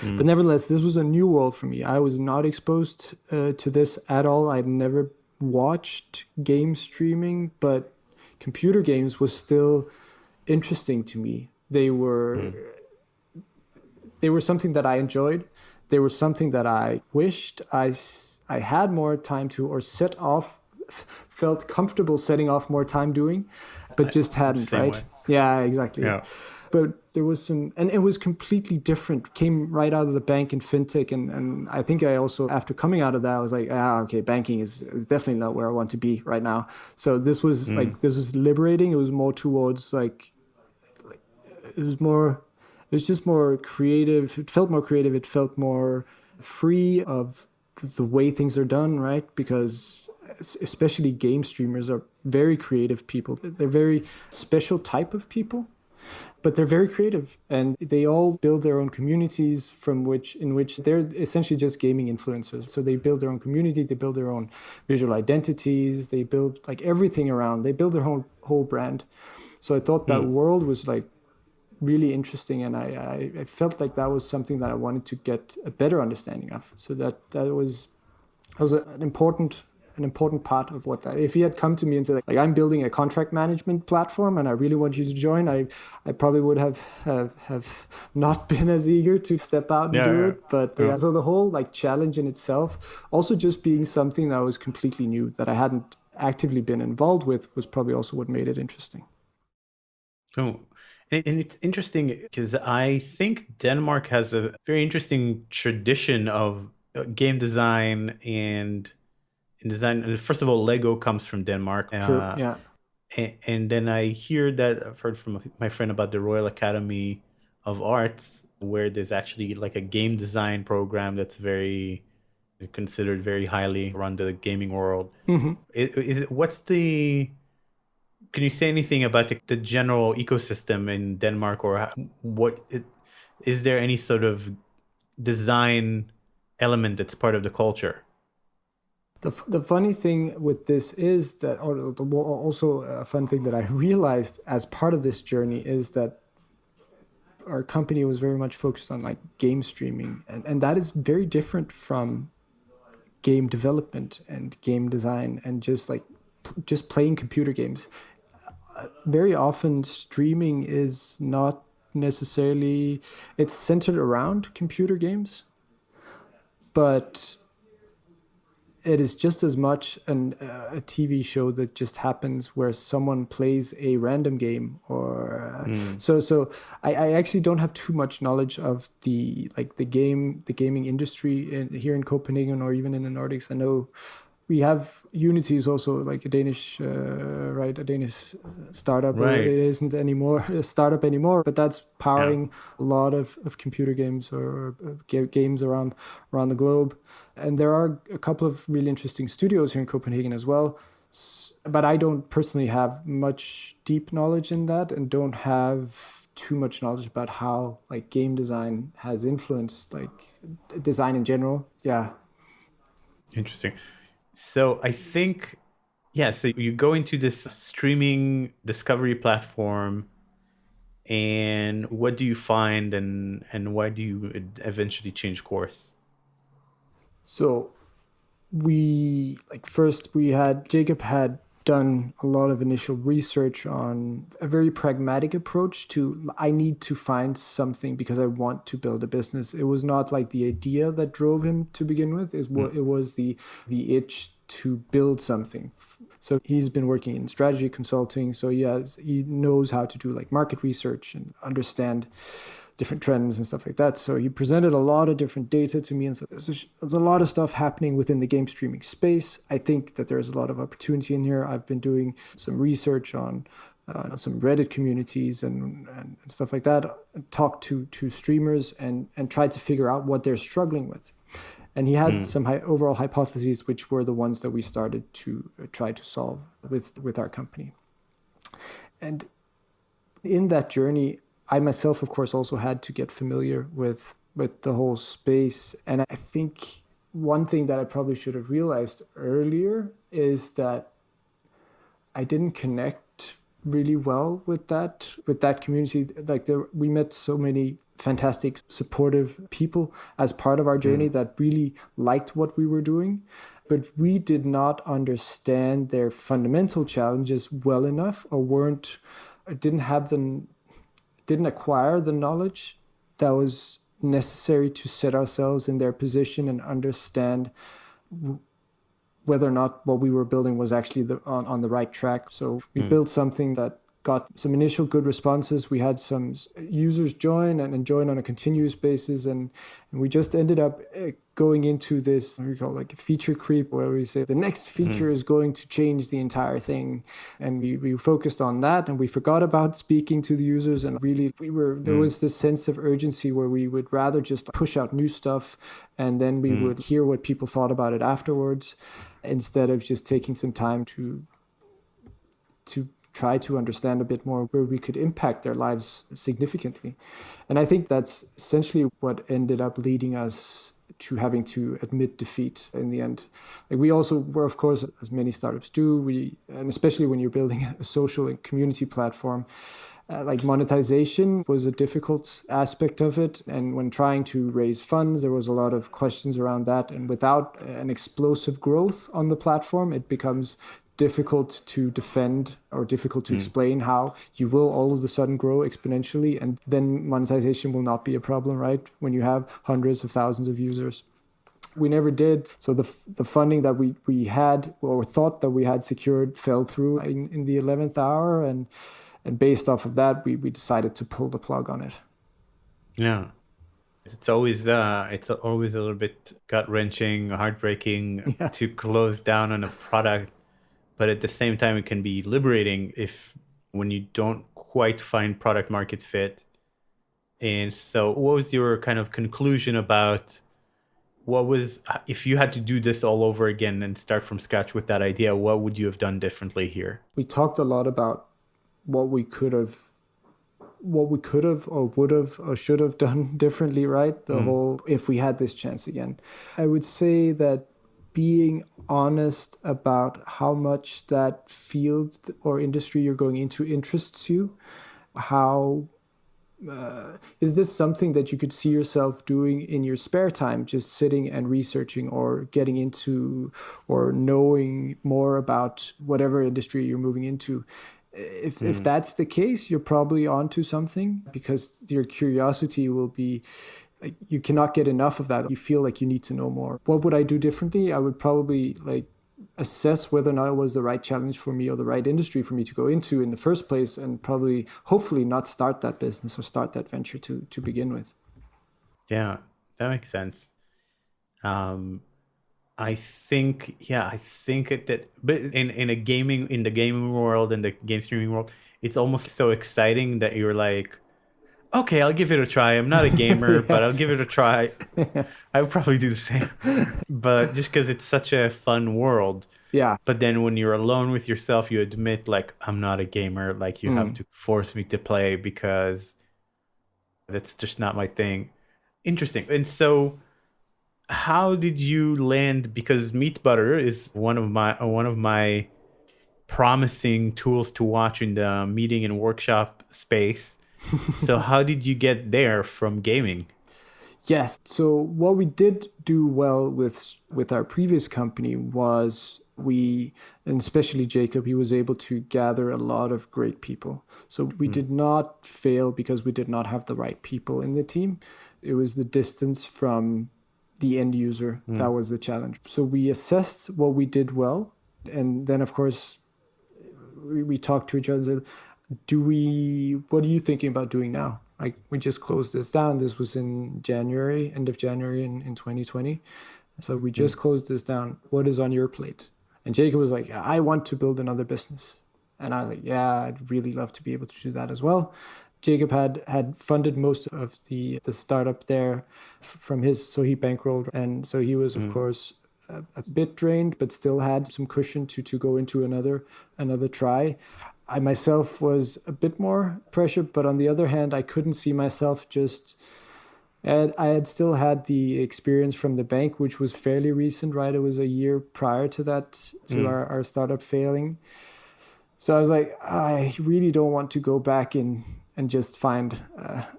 nevertheless, this was a new world for me. I was not exposed to this at all. I'd never watched game streaming, but computer games was still interesting to me. They were something that I enjoyed. They were something that I wished I had more time to, or felt comfortable setting off more time doing, but just hadn't, same right? way. Yeah, exactly. Yeah. But there was and it was completely different. Came right out of the bank and fintech, and I think I also, after coming out of that, I was like, okay, banking is definitely not where I want to be right now. So this was this was liberating. It was more towards it was just more creative. It felt more creative. It felt more free of the way things are done, right? Because especially game streamers are very creative people. They're very special type of people, but they're very creative, and they all build their own communities in which they're essentially just gaming influencers. So they build their own community, they build their own visual identities, they build like everything around. They build their whole brand. So I thought that world was like really interesting, and I felt like that was something that I wanted to get a better understanding of. So that was an important part of what that. If he had come to me and said like I'm building a contract management platform and I really want you to join, I probably would have not been as eager to step out and do it. But so the whole like challenge in itself, also just being something that was completely new that I hadn't actively been involved with, was probably also what made it interesting. Oh, and it's interesting because I think Denmark has a very interesting tradition of game design and design. And first of all, Lego comes from Denmark. True. Yeah. And then I hear that I've heard from my friend about the Royal Academy of Arts, where there's actually like a game design program that's very considered very highly around the gaming world. Can you say anything about the general ecosystem in Denmark, or is there any sort of design element that's part of the culture? The funny thing with this is that, or also a fun thing that I realized as part of this journey, is that our company was very much focused on like game streaming, and that is very different from game development and game design and just playing computer games. Very often streaming is not necessarily, it's centered around computer games, but it is just as much a TV show that just happens where someone plays a random game, or so I actually don't have too much knowledge of the gaming industry here in Copenhagen or even in the Nordics. I know we have Unity is also like a Danish startup. Right. It isn't anymore a startup anymore, but that's powering a lot of computer games or games around the globe. And there are a couple of really interesting studios here in Copenhagen as well. But I don't personally have much deep knowledge in that, and don't have too much knowledge about how like game design has influenced like design in general. Yeah. Interesting. So I think, so you go into this streaming discovery platform, and what do you find, and why do you eventually change course? So Jacob had done a lot of initial research on a very pragmatic approach to, I need to find something because I want to build a business. It was not like the idea that drove him to begin with. It was the itch to build something. So he's been working in strategy consulting. So he knows how to do like market research and understand different trends and stuff like that. So he presented a lot of different data to me, and so there's a lot of stuff happening within the game streaming space. I think that there's a lot of opportunity in here. I've been doing some research on some Reddit communities and stuff like that, talked to streamers and tried to figure out what they're struggling with. And he had some overall hypotheses, which were the ones that we started to try to solve with our company. And in that journey, I myself, of course, also had to get familiar with the whole space. And I think one thing that I probably should have realized earlier is that I didn't connect really well with that community. Like we met so many fantastic, supportive people as part of our journey that really liked what we were doing. But we did not understand their fundamental challenges well enough, or didn't acquire the knowledge that was necessary to set ourselves in their position and understand whether or not what we were building was actually on the right track. So we built something that got some initial good responses. We had some users join and join on a continuous basis. And we just ended up going into this, what we call like a feature creep, where we say the next feature is going to change the entire thing. And we focused on that, and we forgot about speaking to the users. And really there was this sense of urgency where we would rather just push out new stuff, and then we would hear what people thought about it afterwards, instead of just taking some time to try to understand a bit more where we could impact their lives significantly. And I think that's essentially what ended up leading us to having to admit defeat in the end. Like we also were, of course, as many startups do, and especially when you're building a social and community platform, like monetization was a difficult aspect of it. And when trying to raise funds, there was a lot of questions around that. And without an explosive growth on the platform, it becomes difficult to defend or difficult to explain how you will all of a sudden grow exponentially, and then monetization will not be a problem, right? When you have hundreds of thousands of users. We never did. So the funding that we had or thought that we had secured fell through in the 11th hour. And based off of that, we decided to pull the plug on it. Yeah. It's always a little bit gut-wrenching, heartbreaking to close down on a product. But at the same time, it can be liberating when you don't quite find product market fit. And so what was your kind of conclusion about if you had to do this all over again and start from scratch with that idea, what would you have done differently here? We talked a lot about what we could have or would have or should have done differently, right? The whole, if we had this chance again. I would say that being honest about how much that field or industry you're going into interests you. How is this something that you could see yourself doing in your spare time, just sitting and researching or getting into or knowing more about whatever industry you're moving into? If that's the case, you're probably onto something, because your curiosity will be, you cannot get enough of that. You feel like you need to know more. What would I do differently? I would probably assess whether or not it was the right challenge for me or the right industry for me to go into in the first place, and probably, hopefully, not start that business or start that venture to begin with. Yeah, that makes sense. I think that, but in the gaming world and the game streaming world, it's almost so exciting that you're like, okay, I'll give it a try. I'm not a gamer, but I'll give it a try. I would probably do the same. But just because it's such a fun world. Yeah. But then when you're alone with yourself, you admit, like, I'm not a gamer. Like, you have to force me to play because that's just not my thing. Interesting. And so how did you land? Because MeetButter is one of my promising tools to watch in the meeting and workshop space. So how did you get there from gaming? Yes. So what we did do well with our previous company was and especially Jacob, he was able to gather a lot of great people. So we did not fail because we did not have the right people in the team. It was the distance from the end user that was the challenge. So we assessed what we did well. And then, of course, we talked to each other and said, what are you thinking about doing now? Like, we just closed this down. This was in January, end of January in 2020. So we just closed this down. What is on your plate? And Jacob was like, I want to build another business. And I was like, yeah, I'd really love to be able to do that as well. Jacob had funded most of the startup there from so he bankrolled. And so he was, of course, a bit drained, but still had some cushion to go into another try. I myself was a bit more pressured, but on the other hand, I couldn't see myself I had still had the experience from the bank, which was fairly recent, right? It was a year prior to that, to our startup failing. So I was like, I really don't want to go back in and just find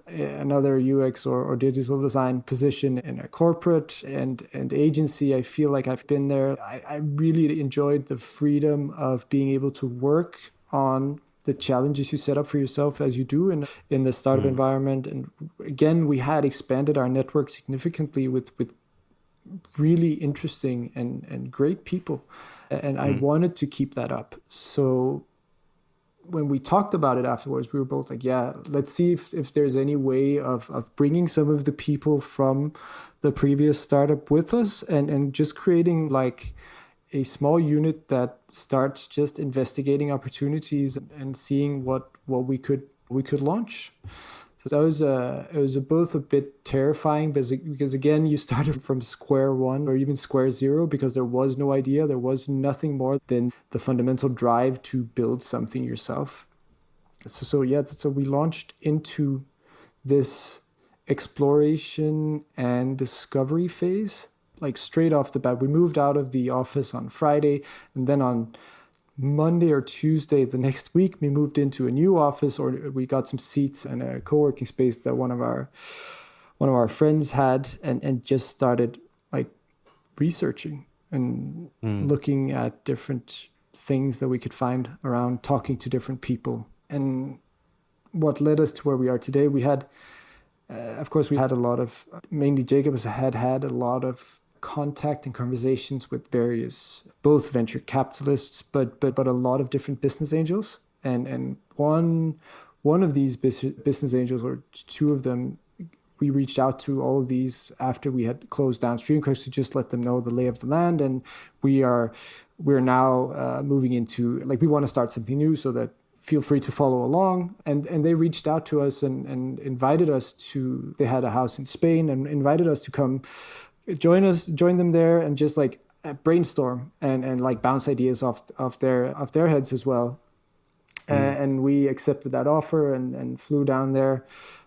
another UX or digital design position in a corporate and agency. I feel like I've been there. I really enjoyed the freedom of being able to work on the challenges you set up for yourself as you do in the startup environment. And again, we had expanded our network significantly with really interesting and great people. And I wanted to keep that up. So when we talked about it afterwards, we were both like, yeah, let's see if there's any way of bringing some of the people from the previous startup with us and just creating like a small unit that starts just investigating opportunities and seeing what we could launch. So that was it was both a bit terrifying because again, you started from square one or even square zero because there was no idea. There was nothing more than the fundamental drive to build something yourself. So we launched into this exploration and discovery phase, like straight off the bat. We moved out of the office on Friday, and then on Monday or Tuesday the next week, we moved into a new office, or we got some seats in a co-working space that one of our friends had, and just started like researching and looking at different things that we could find around, talking to different people. And what led us to where we are today, we had, of course, we had a lot of, mainly Jacob had a lot of contact and conversations with various, both venture capitalists, but a lot of different business angels. And one of these business angels, or two of them, we reached out to all of these after we had closed down Streamcrush to just let them know the lay of the land. And we're now moving into, like, we want to start something new, so that feel free to follow along. And they reached out to us and invited us to, they had a house in Spain, and invited us to come join them there and just like brainstorm and like bounce ideas off their heads as well. And we accepted that offer and flew down there.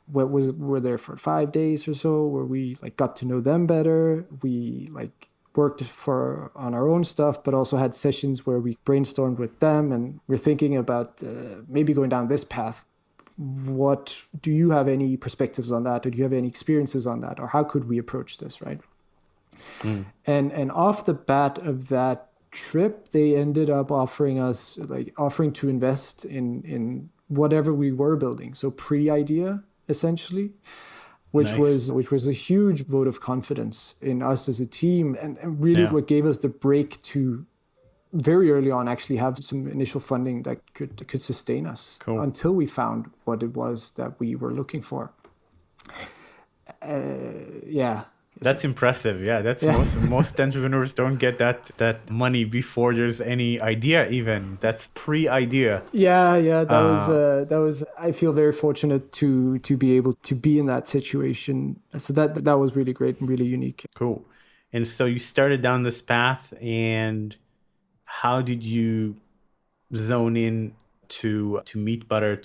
We're there for 5 days or so, where we like got to know them better. We like worked on our own stuff, but also had sessions where we brainstormed with them, and we're thinking about maybe going down this path. What do you have any perspectives on that? Or do you have any experiences on that? Or how could we approach this, right? And off the bat of that trip, they ended up offering to invest in whatever we were building. So pre-idea, essentially, which was a huge vote of confidence in us as a team, and really what gave us the break to very early on actually have some initial funding that could sustain us until we found what it was that we were looking for. That's impressive. Yeah, that's most entrepreneurs don't get that money before there's any idea even. That's pre-idea. That was I feel very fortunate to be able to be in that situation. So that was really great and really unique. Cool. And so you started down this path, and how did you zone in to MeetButter,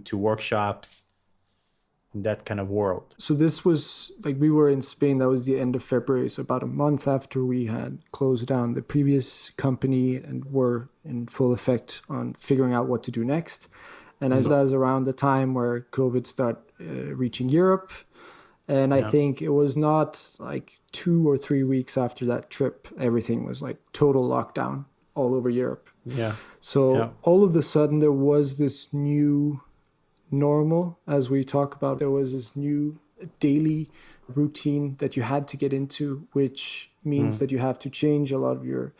to workshops, that kind of world? So this was like, we were in Spain. That was the end of February, so about a month after we had closed down the previous company and were in full effect on figuring out what to do next. And as that was around the time where COVID started reaching Europe. And I think it was not like 2 or 3 weeks after that trip, everything was like total lockdown all over Europe. So all of a sudden there was this new normal, as we talk about. There was this new daily routine that you had to get into, which means that you have to change a lot of your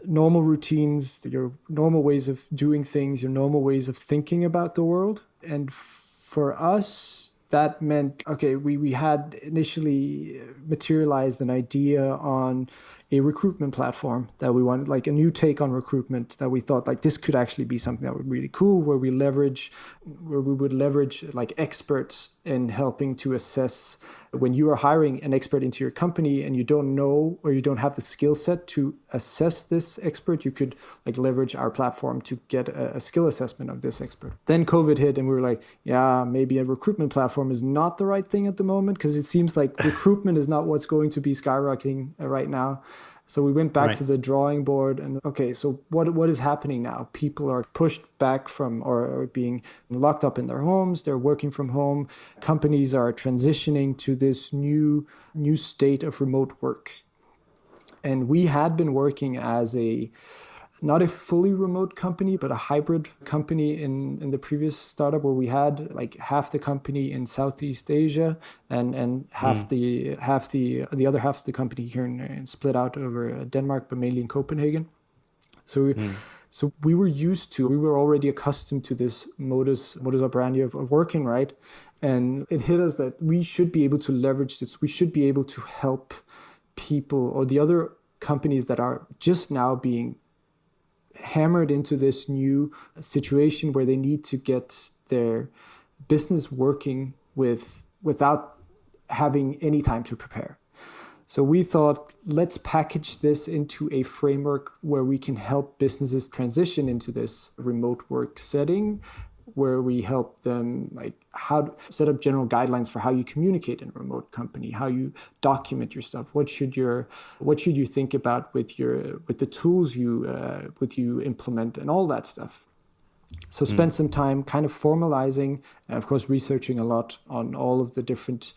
normal routines, your normal ways of doing things, your normal ways of thinking about the world. And for us, that meant, okay, we had initially materialized an idea on a recruitment platform that we wanted, like a new take on recruitment, that we thought like this could actually be something that would be really cool, where we would leverage like experts in helping to assess when you are hiring an expert into your company and you don't know, or you don't have the skill set to assess this expert, you could like leverage our platform to get a skill assessment of this expert. Then COVID hit, and we were like, yeah, maybe a recruitment platform is not the right thing at the moment, because it seems like recruitment is not what's going to be skyrocketing right now. So we went back Right. to the drawing board and, okay, so what is happening now? People are pushed back from or being locked up in their homes. They're working from home. Companies are transitioning to this new state of remote work. And we had been working as not a fully remote company, but a hybrid company in the previous startup, where we had like half the company in Southeast Asia and half the other half of the company here in split out over Denmark, but mainly in Copenhagen. So we were already accustomed to this modus operandi of working, right? And it hit us that we should be able to leverage this. We should be able to help people or the other companies that are just now being hammered into this new situation where they need to get their business working without having any time to prepare. So we thought, let's package this into a framework where we can help businesses transition into this remote work setting, where we help them like how to set up general guidelines for how you communicate in a remote company, how you document your stuff, what should you think about with the tools you implement, and all that stuff. So spend some time kind of formalizing, and of course researching a lot on all of the different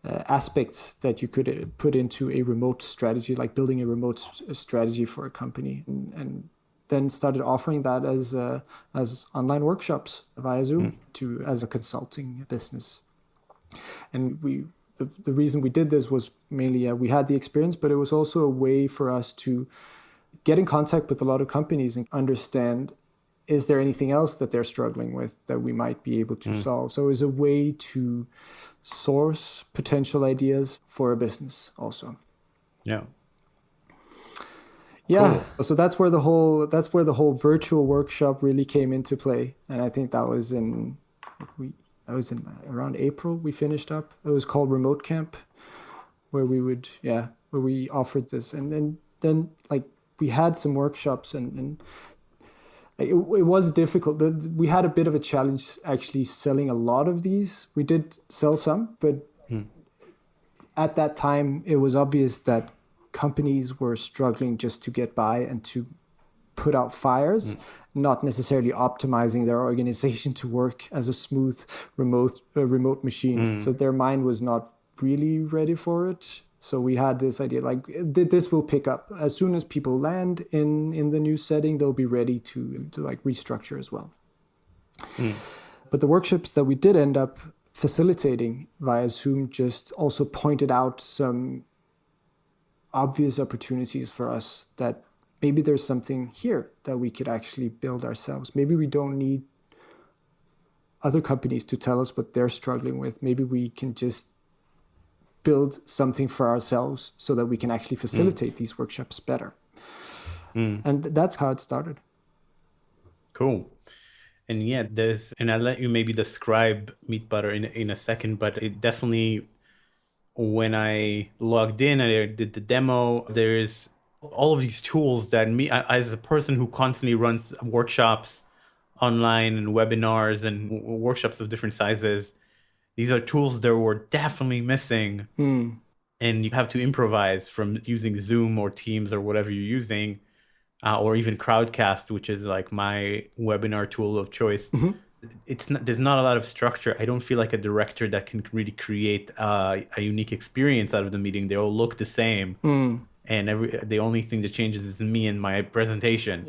aspects that you could put into a remote strategy, like building a remote strategy for a company, and then started offering that as online workshops via Zoom as a consulting business. And the reason we did this was mainly we had the experience, but it was also a way for us to get in contact with a lot of companies and understand, is there anything else that they're struggling with that we might be able to solve? So it was a way to source potential ideas for a business also. Yeah. Yeah, Cool. so that's where the whole virtual workshop really came into play, and I think that was in around April we finished up. It was called Remote Camp, where we offered this, and then like we had some workshops, and it was difficult. We had a bit of a challenge actually selling a lot of these. We did sell some, but at that time it was obvious that companies were struggling just to get by and to put out fires, not necessarily optimizing their organization to work as a smooth remote machine. So their mind was not really ready for it. So we had this idea, like this will pick up as soon as people land in the new setting. They'll be ready to like restructure as well. But the workshops that we did end up facilitating via Zoom just also pointed out some obvious opportunities for us, that maybe there's something here that we could actually build ourselves. Maybe we don't need other companies to tell us what they're struggling with. Maybe we can just build something for ourselves so that we can actually facilitate these workshops better. And that's how it started. Cool. And yeah, and I'll let you maybe describe MeetButter in a second, but it definitely, when I logged in and I did the demo, there's all of these tools that as a person who constantly runs workshops online and webinars and workshops of different sizes, these are tools that were definitely missing. And you have to improvise from using Zoom or Teams or whatever you're using, or even Crowdcast, which is like my webinar tool of choice. There's not a lot of structure. I don't feel like a director that can really create a unique experience out of the meeting. They all look the same, and the only thing that changes is me and my presentation.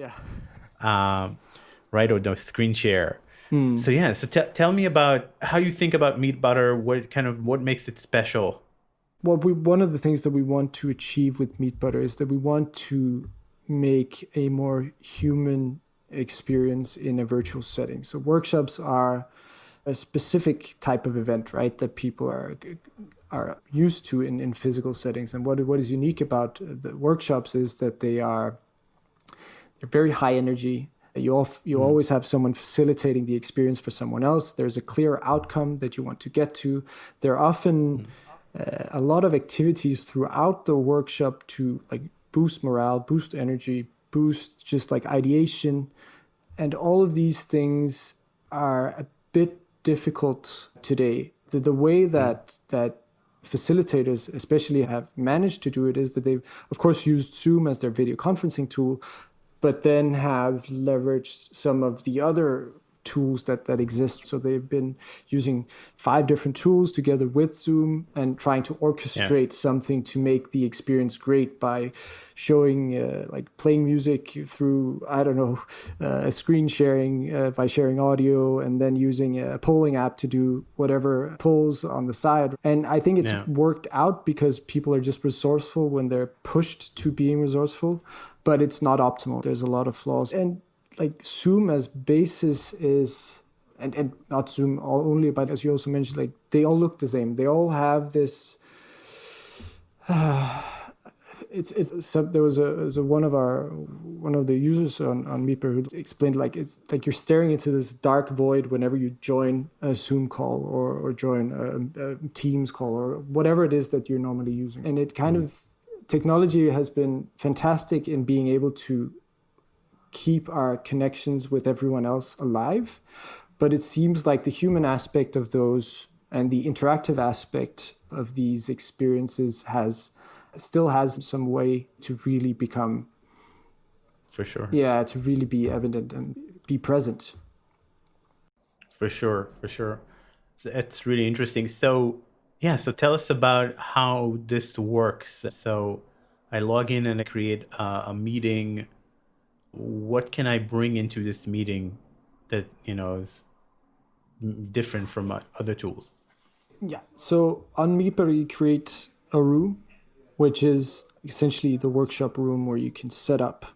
Right, or the screen share. So yeah, so tell me about how you think about MeetButter. What makes it special? Well, one of the things that we want to achieve with MeetButter is that we want to make a more human experience in a virtual setting. So workshops are a specific type of event, right, that people are used to in physical settings. And what is unique about the workshops is that they're very high energy. You always have someone facilitating the experience for someone else. There's a clear outcome that you want to get to. There are often a lot of activities throughout the workshop to like boost morale, boost energy, boost just like ideation. And all of these things are a bit difficult today. The way that facilitators especially have managed to do it is that they've, of course, used Zoom as their video conferencing tool, but then have leveraged some of the other tools that exist. So they've been using 5 different tools together with Zoom and trying to orchestrate something to make the experience great by showing, like playing music through, I don't know, screen sharing by sharing audio, and then using a polling app to do whatever polls on the side. And I think it's worked out because people are just resourceful when they're pushed to being resourceful, but it's not optimal. There's a lot of flaws. And like Zoom as basis is, and not Zoom only, but as you also mentioned, like they all look the same. They all have this. There was one of the users on MeetButter who explained like it's like you're staring into this dark void whenever you join a Zoom call or join a Teams call or whatever it is that you're normally using. And it kind of, technology has been fantastic in being able to keep our connections with everyone else alive, but it seems like the human aspect of those and the interactive aspect of these experiences still has some way to really become, for sure, to really be evident and be present. For sure. It's really interesting. So tell us about how this works. So I log in and I create a meeting. What can I bring into this meeting that, is different from other tools? Yeah. So on MeetButter, you create a room, which is essentially the workshop room where you can set up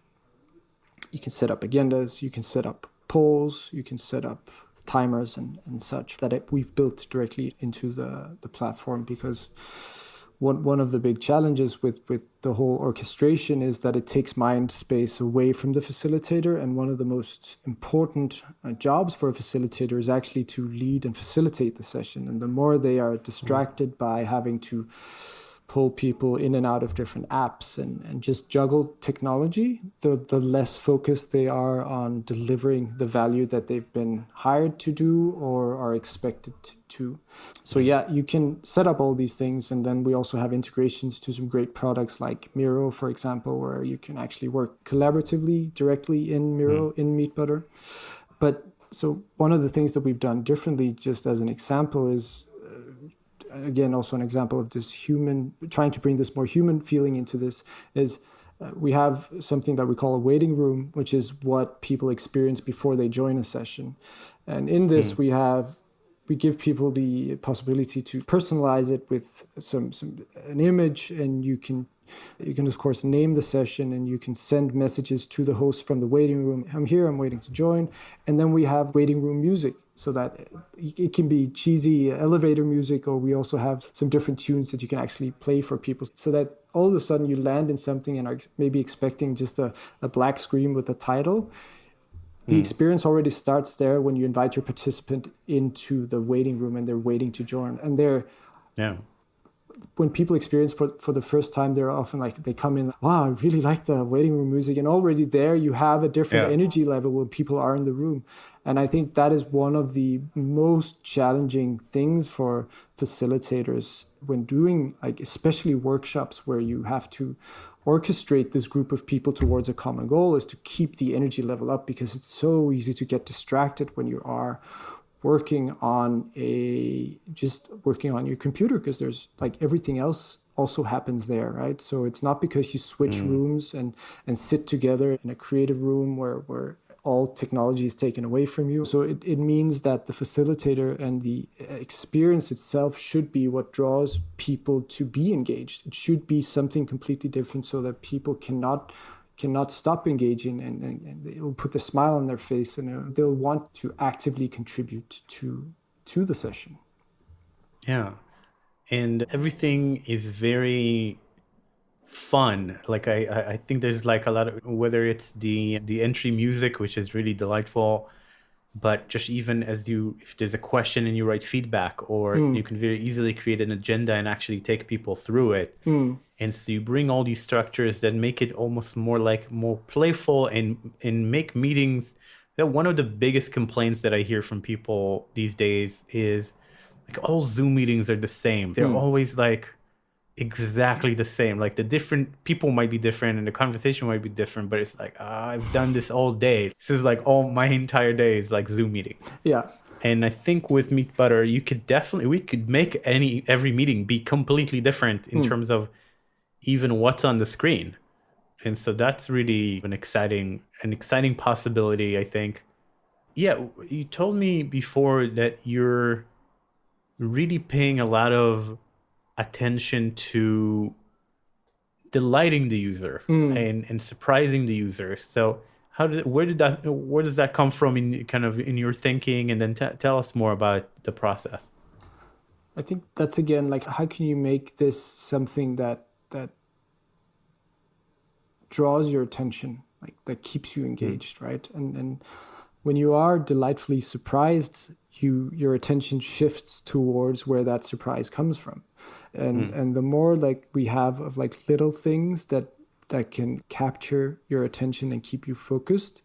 agendas, you can set up polls, you can set up timers and such that we've built directly into the platform, because one of the big challenges with the whole orchestration is that it takes mind space away from the facilitator. And one of the most important jobs for a facilitator is actually to lead and facilitate the session. And the more they are distracted by having to pull people in and out of different apps and just juggle technology, the less focused they are on delivering the value that they've been hired to do or are expected to. So you can set up all these things, and then we also have integrations to some great products like Miro, for example, where you can actually work collaboratively directly in Miro, in MeetButter. But so one of the things that we've done differently, just as an example, is again, also an example of this trying to bring this more human feeling into this is we have something that we call a waiting room, which is what people experience before they join a session. And in this, we give people the possibility to personalize it with an image, and you can of course name the session, and you can send messages to the host from the waiting room. I'm here, I'm waiting to join. And then we have waiting room music, so that it can be cheesy elevator music, or we also have some different tunes that you can actually play for people, so that all of a sudden you land in something and are maybe expecting just a black screen with a title. The experience already starts there when you invite your participant into the waiting room and they're waiting to join. And when people experience for the first time, they're often like, they come in, wow, I really like the waiting room music. And already there you have a different energy level when people are in the room. And I think that is one of the most challenging things for facilitators when doing, like, especially workshops where you have to orchestrate this group of people towards a common goal, is to keep the energy level up, because it's so easy to get distracted when you are working on your computer, because there's like everything else also happens there, right? So it's not because you switch rooms and sit together in a creative room where all technology is taken away from you. So it means that the facilitator and the experience itself should be what draws people to be engaged. It should be something completely different, so that people cannot stop engaging, and it will put a smile on their face, and they'll want to actively contribute to the session. Yeah. And everything is very fun. Like I think there's like a lot of, whether it's the entry music, which is really delightful, but just even if there's a question and you write feedback, or you can very easily create an agenda and actually take people through it. And so you bring all these structures that make it almost more playful and make meetings. That one of the biggest complaints that I hear from people these days is like all Zoom meetings are the same. They're always like exactly the same. Like the different people might be different and the conversation might be different, but it's like, I've done this all day. This is like all my entire day is like Zoom meetings. Yeah. And I think with MeetButter, we could make every meeting be completely different in terms of even what's on the screen. And so that's really an exciting possibility, I think. Yeah, you told me before that you're really paying a lot of attention to delighting the user and surprising the user. So where does that come from in your thinking? And then tell us more about the process. I think that's again like, how can you make this something that draws your attention, like that keeps you engaged, right? And when you are delightfully surprised, your attention shifts towards where that surprise comes from. And the more like we have of like little things that can capture your attention and keep you focused,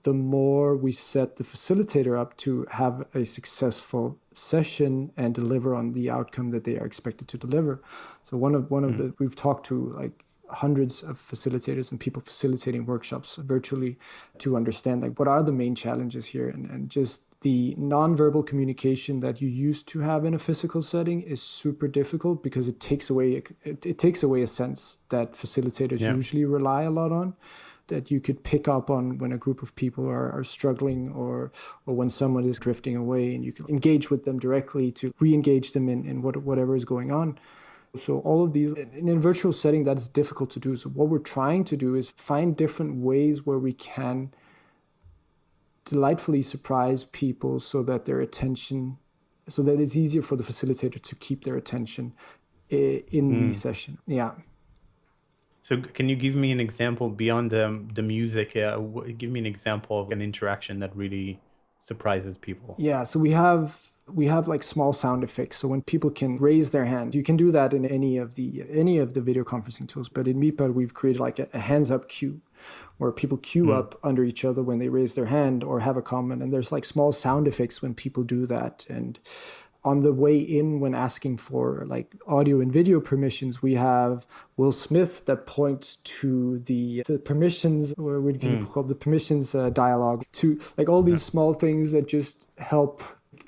the more we set the facilitator up to have a successful session and deliver on the outcome that they are expected to deliver. So one of the, we've talked to like hundreds of facilitators and people facilitating workshops virtually to understand like what are the main challenges here, and just the nonverbal communication that you used to have in a physical setting is super difficult because it takes away a sense that facilitators usually rely a lot on, that you could pick up on when a group of people are struggling or when someone is drifting away, and you can engage with them directly to re-engage them in whatever is going on. So all of these, in a virtual setting, that's difficult to do. So what we're trying to do is find different ways where we can delightfully surprise people so that their attention, so that it's easier for the facilitator to keep their attention in the session. Yeah. So can you give me an example beyond the music? Give me an example of an interaction that really surprises people. Yeah, so we have like small sound effects. So when people can raise their hand, you can do that in any of the video conferencing tools. But in MeetButter, we've created like a hands up queue where people queue up under each other when they raise their hand or have a comment. And there's like small sound effects when people do that. And on the way in, when asking for like audio and video permissions, we have Will Smith that points to the permissions, or we can call the permissions dialogue, to like all these small things that just help.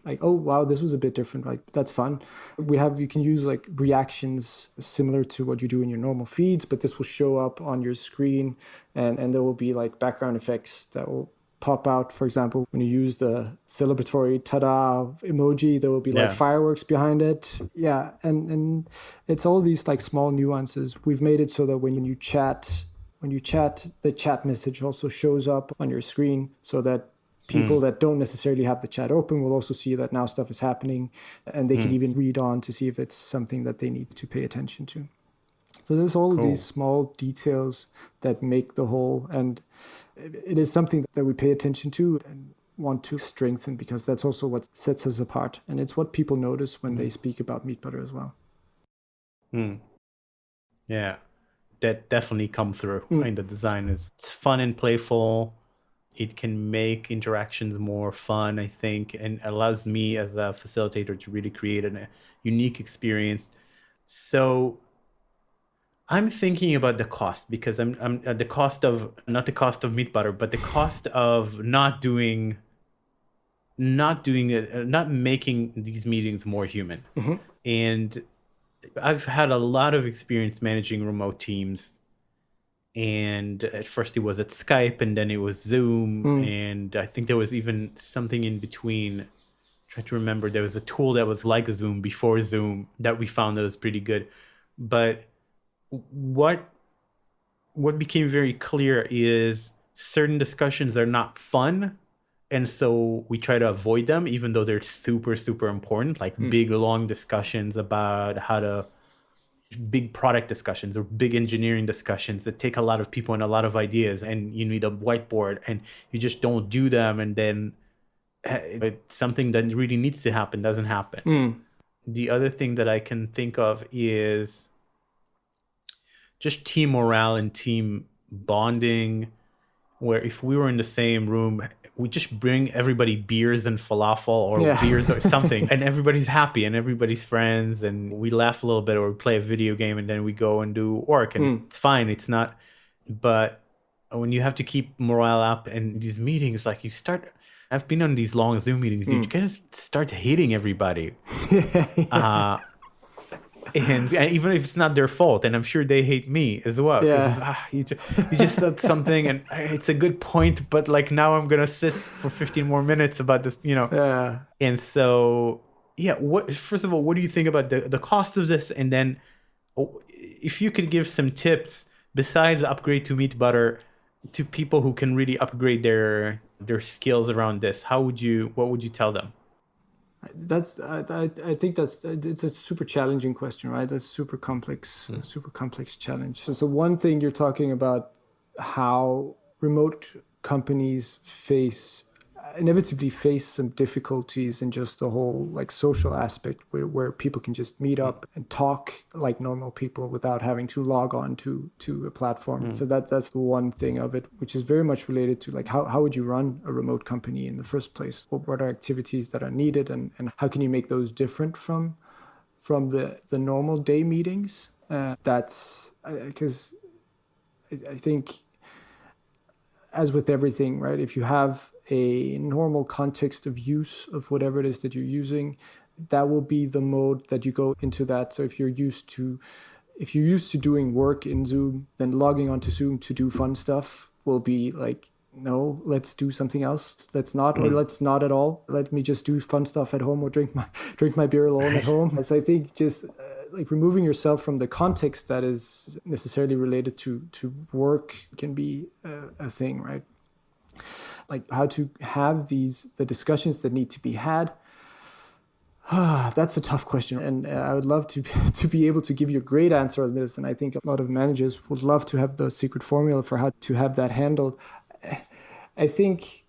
Like, oh wow, this was a bit different. Like, that's fun. You can use like reactions similar to what you do in your normal feeds, but this will show up on your screen, and there will be like background effects that will pop out. For example, when you use the celebratory ta-da emoji, there will be like fireworks behind it. Yeah, and it's all these like small nuances. We've made it so that when you chat, the chat message also shows up on your screen, so that people that don't necessarily have the chat open will also see that now stuff is happening, and they can even read on to see if it's something that they need to pay attention to. So there's all of these small details that make the whole, and it is something that we pay attention to and want to strengthen, because that's also what sets us apart. And it's what people notice when they speak about MeetButter as well. Yeah, that definitely come through in the design. It's fun and playful. It can make interactions more fun, I think, and allows me as a facilitator to really create a unique experience. So I'm thinking about the cost, because I'm the cost of, not the cost of MeetButter, but the cost of not making these meetings more human. And I've had a lot of experience managing remote teams. And at first it was at Skype, and then it was Zoom. And I think there was even something in between. I'm trying to remember. There was a tool that was like Zoom before Zoom that we found that was pretty good. But what became very clear is certain discussions are not fun. And so we try to avoid them, even though they're super, super important, like big, long discussions about big product discussions or big engineering discussions that take a lot of people and a lot of ideas, and you need a whiteboard, and you just don't do them. And then something that really needs to happen doesn't happen. The other thing that I can think of is just team morale and team bonding where if we were in the same room, we just bring everybody beers and falafel or beers or something, and everybody's happy and everybody's friends, and we laugh a little bit or we play a video game, and then we go and do work, and it's fine. It's not, but when you have to keep morale up and these meetings, like I've been on these long Zoom meetings, you kind of start hating everybody. And even if it's not their fault, and I'm sure they hate me as well. You just said something, and it's a good point, but like now I'm gonna sit for 15 more minutes about this, And so, first of all, what do you think about the cost of this? And then, if you could give some tips besides upgrade to MeetButter to people who can really upgrade their skills around this, what would you tell them? I think it's a super challenging question, right? That's super complex challenge. So one thing you're talking about how remote companies inevitably face some difficulties in just the whole like social aspect where people can just meet up and talk like normal people without having to log on to a platform. So that's the one thing of it, which is very much related to like how would you run a remote company in the first place? What are activities that are needed, and how can you make those different from the normal day meetings? That's because I think, as with everything, right? If you have a normal context of use of whatever it is that you're using, that will be the mode that you go into that. So if you're used to doing work in Zoom, then logging onto Zoom to do fun stuff will be like, no, let's do something else. Let's not, or let's not at all. Let me just do fun stuff at home or drink my beer alone at home. So I think just like removing yourself from the context that is necessarily related to work can be a thing, right? Like how to have the discussions that need to be had. That's a tough question, and I would love to be able to give you a great answer on this. And I think a lot of managers would love to have the secret formula for how to have that handled. I think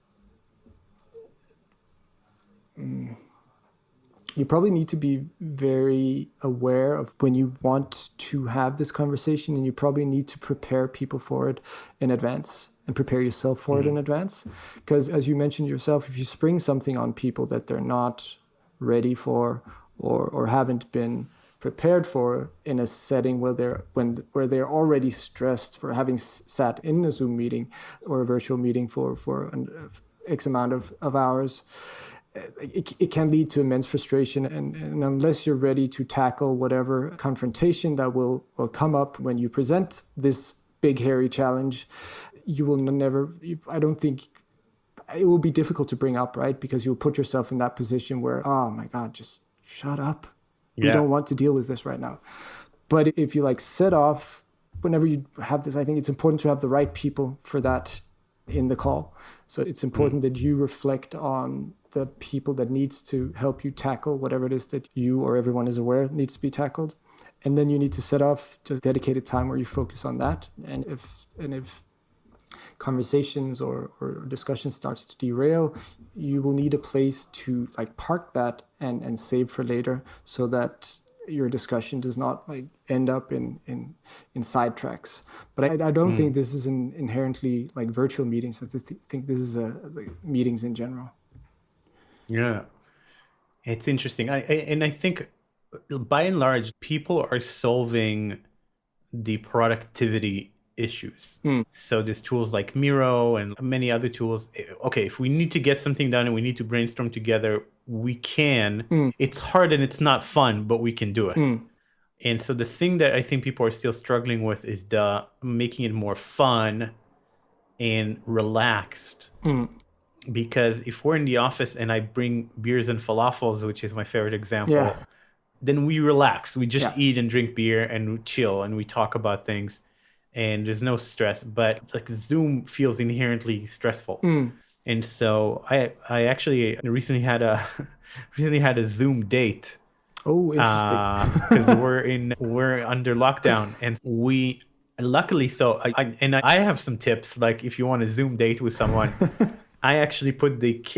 you probably need to be very aware of when you want to have this conversation, and you probably need to prepare people for it in advance and prepare yourself for it in advance. Because as you mentioned yourself, if you spring something on people that they're not ready for or haven't been prepared for in a setting where they're already stressed for having sat in a Zoom meeting or a virtual meeting for an X amount of hours, it can lead to immense frustration. And unless you're ready to tackle whatever confrontation that will come up when you present this big, hairy challenge, you will never, I don't think, it will be difficult to bring up, right? Because you'll put yourself in that position where, oh my God, just shut up. You don't want to deal with this right now. But if you like set off, whenever you have this, I think it's important to have the right people for that in the call. So it's important that you reflect on the people that needs to help you tackle whatever it is that you or everyone is aware needs to be tackled. And then you need to set off just dedicated time where you focus on that. And if conversations or discussion starts to derail, you will need a place to like park that and save for later, so that your discussion does not like end up in sidetracks. But I don't think this is inherently like virtual meetings. I think this is like meetings in general. Yeah, it's interesting. I think by and large, people are solving the productivity issues. So there's tools like Miro and many other tools. Okay, if we need to get something done and we need to brainstorm together, we can. It's hard and it's not fun, but we can do it. And so the thing that I think people are still struggling with is the making it more fun and relaxed. Because if we're in the office and I bring beers and falafels, which is my favorite example, then we relax. We just eat and drink beer and chill and we talk about things. And there's no stress, but like Zoom feels inherently stressful. And so I actually recently had a Zoom date. Oh, interesting. Because we're under lockdown, and we luckily I have some tips. Like if you want a Zoom date with someone, I actually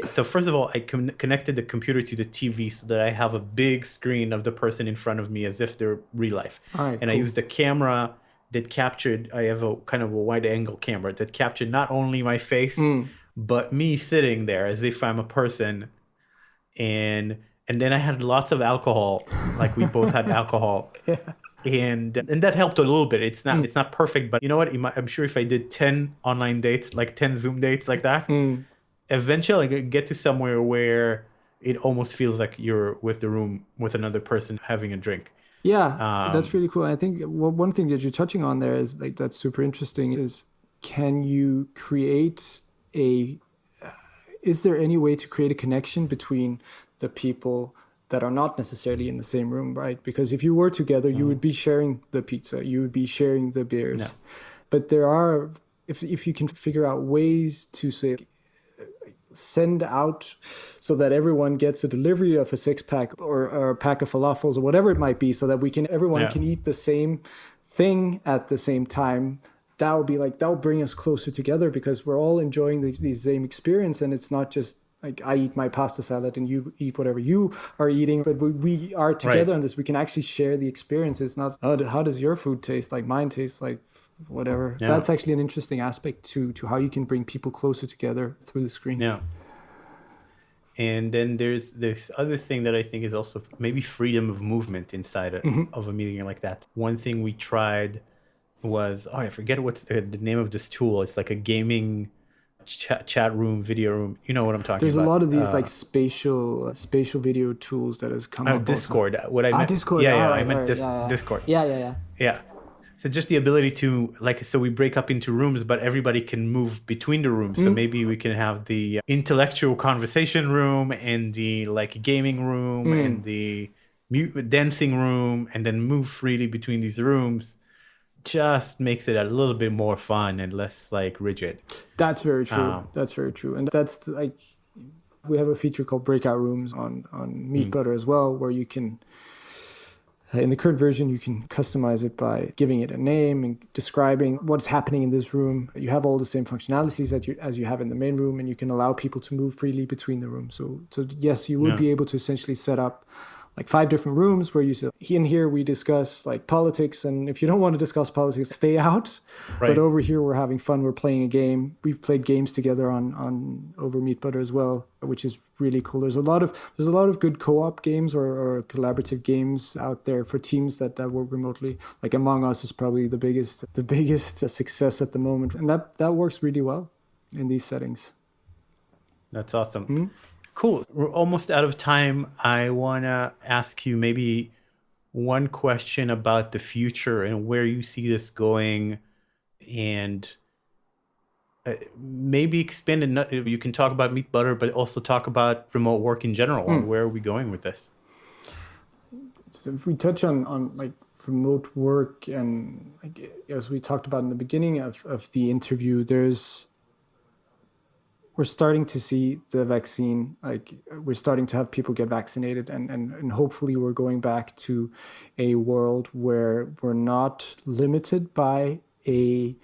so first of all, I connected the computer to the TV so that I have a big screen of the person in front of me as if they're real life. All right, and cool. I used the camera that captured, I have a kind of a wide angle camera that captured not only my face, but me sitting there as if I'm a person. And then I had lots of alcohol, like we both had alcohol. And that helped a little bit. It's not perfect, but you know what? I'm sure if I did 10 online dates, like 10 Zoom dates like that, eventually I could get to somewhere where it almost feels like you're with the room with another person having a drink. Yeah, that's really cool. I think one thing that you're touching on there is like that's super interesting is can you create is there any way to create a connection between the people that are not necessarily in the same room, right? Because if you were together, you would be sharing the pizza, you would be sharing the beers. No. But there are, if you can figure out ways to say, send out so that everyone gets a delivery of a 6-pack or a pack of falafels or whatever it might be, so that everyone can eat the same thing at the same time. That will bring us closer together because we're all enjoying the same experience, and it's not just like I eat my pasta salad and you eat whatever you are eating, but we are together on this. We can actually share the experience. It's not, how does your food taste like mine tastes like whatever. Yeah. That's actually an interesting aspect to how you can bring people closer together through the screen. Yeah. And then there's other thing that I think is also maybe freedom of movement inside of a meeting like that. One thing we tried was, I forget what's the name of this tool. It's like a gaming chat room, video room. You know what I'm talking about. There's a lot of these like spatial video tools that has come up. Discord. Also. What I meant. Discord. I meant Discord. Yeah. So just the ability to, so we break up into rooms, but everybody can move between the rooms. So maybe we can have the intellectual conversation room and the like gaming room and the dancing room, and then move freely between these rooms. Just makes it a little bit more fun and less like rigid. That's very true. That's very true. And that's like, we have a feature called breakout rooms on MeetButter as well, where you can, in the current version, you can customize it by giving it a name and describing what's happening in this room. You have all the same functionalities as you have in the main room, and you can allow people to move freely between the rooms. So yes, you would be able to essentially set up like 5 different rooms where you say, in here we discuss like politics, and if you don't want to discuss politics, stay out. Right. But over here we're having fun. We're playing a game. We've played games together on over MeetButter as well, which is really cool. There's a lot of good co-op games or collaborative games out there for teams that work remotely. Like Among Us is probably the biggest success at the moment, and that works really well in these settings. That's awesome. Mm-hmm. Cool. We're almost out of time. I want to ask you maybe one question about the future and where you see this going, and maybe expand it. You can talk about MeetButter, but also talk about remote work in general. Where are we going with this? So if we touch on like remote work, and like, as we talked about in the beginning of the interview, we're starting to see the vaccine, like we're starting to have people get vaccinated, and hopefully we're going back to a world where we're not limited by a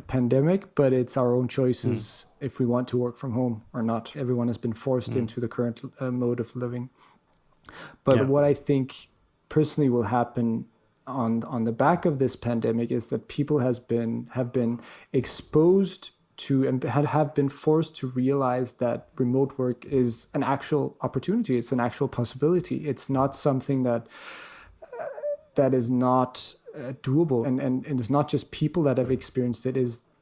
pandemic, but it's our own choices if we want to work from home or not. Everyone has been forced into the current mode of living. But what I think personally will happen on the back of this pandemic is that people have been exposed to and have been forced to realize that remote work is an actual opportunity. It's an actual possibility. It's not something that is not doable. And it's not just people that have experienced it.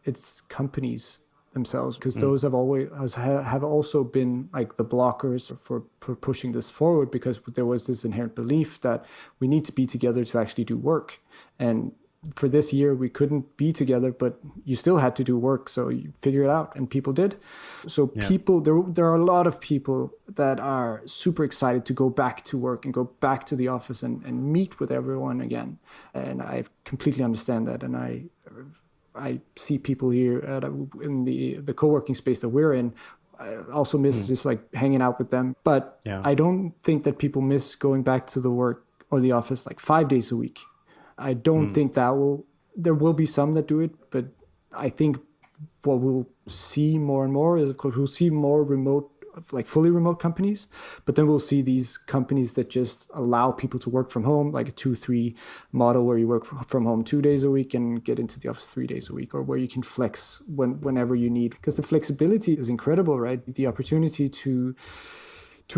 It's companies themselves, because those have also been like the blockers for pushing this forward, because there was this inherent belief that we need to be together to actually do work. And for this year, we couldn't be together, but you still had to do work. So you figure it out, and people did. So people, there are a lot of people that are super excited to go back to work and go back to the office and meet with everyone again. And I completely understand that. And I see people here in the co-working space that we're in. I also miss just like hanging out with them. But I don't think that people miss going back to the work or the office like 5 days a week. I don't think there will be some that do it, but I think what we'll see more and more is, of course, we'll see more remote of like fully remote companies, but then we'll see these companies that just allow people to work from home, like a 2-3 model where you work from home 2 days a week and get into the office 3 days a week, or where you can flex whenever you need. Because the flexibility is incredible, right? The opportunity to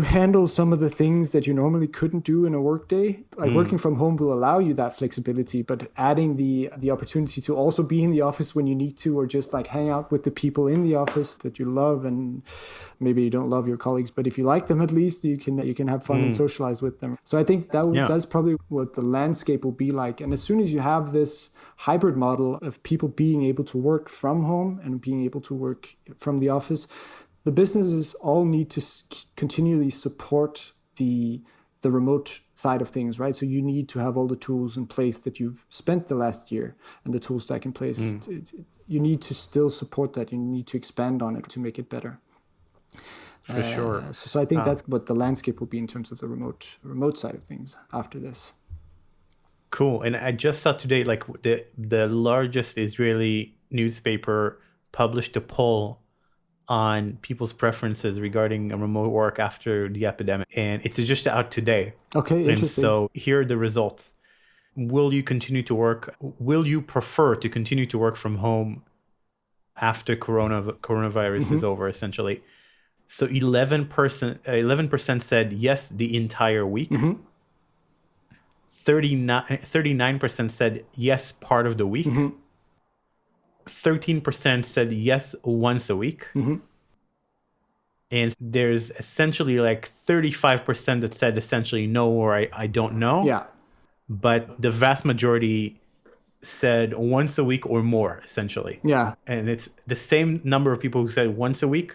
handle some of the things that you normally couldn't do in a workday. Like working from home will allow you that flexibility, but adding the opportunity to also be in the office when you need to, or just like hang out with the people in the office that you love. And maybe you don't love your colleagues, but if you like them, at least you can have fun and socialize with them. So I think that's probably what the landscape will be like. And as soon as you have this hybrid model of people being able to work from home and being able to work from the office, the businesses all need to continually support the remote side of things, right? So you need to have all the tools in place that you've spent the last year, and the tool stack in place. You need to still support that. You need to expand on it to make it better. For sure. So I think that's what the landscape will be in terms of the remote side of things after this. Cool. And I just saw today, like the largest Israeli newspaper published a poll on people's preferences regarding remote work after the epidemic. And it's just out today. Okay, interesting. And so here are the results. Will you prefer to continue to work from home after coronavirus is over, essentially? So 11% said yes the entire week. 39% said yes part of the week. 13% said yes once a week. And there's essentially like 35% that said essentially no, or I don't know. Yeah. But the vast majority said once a week or more, essentially. Yeah. And it's the same number of people who said once a week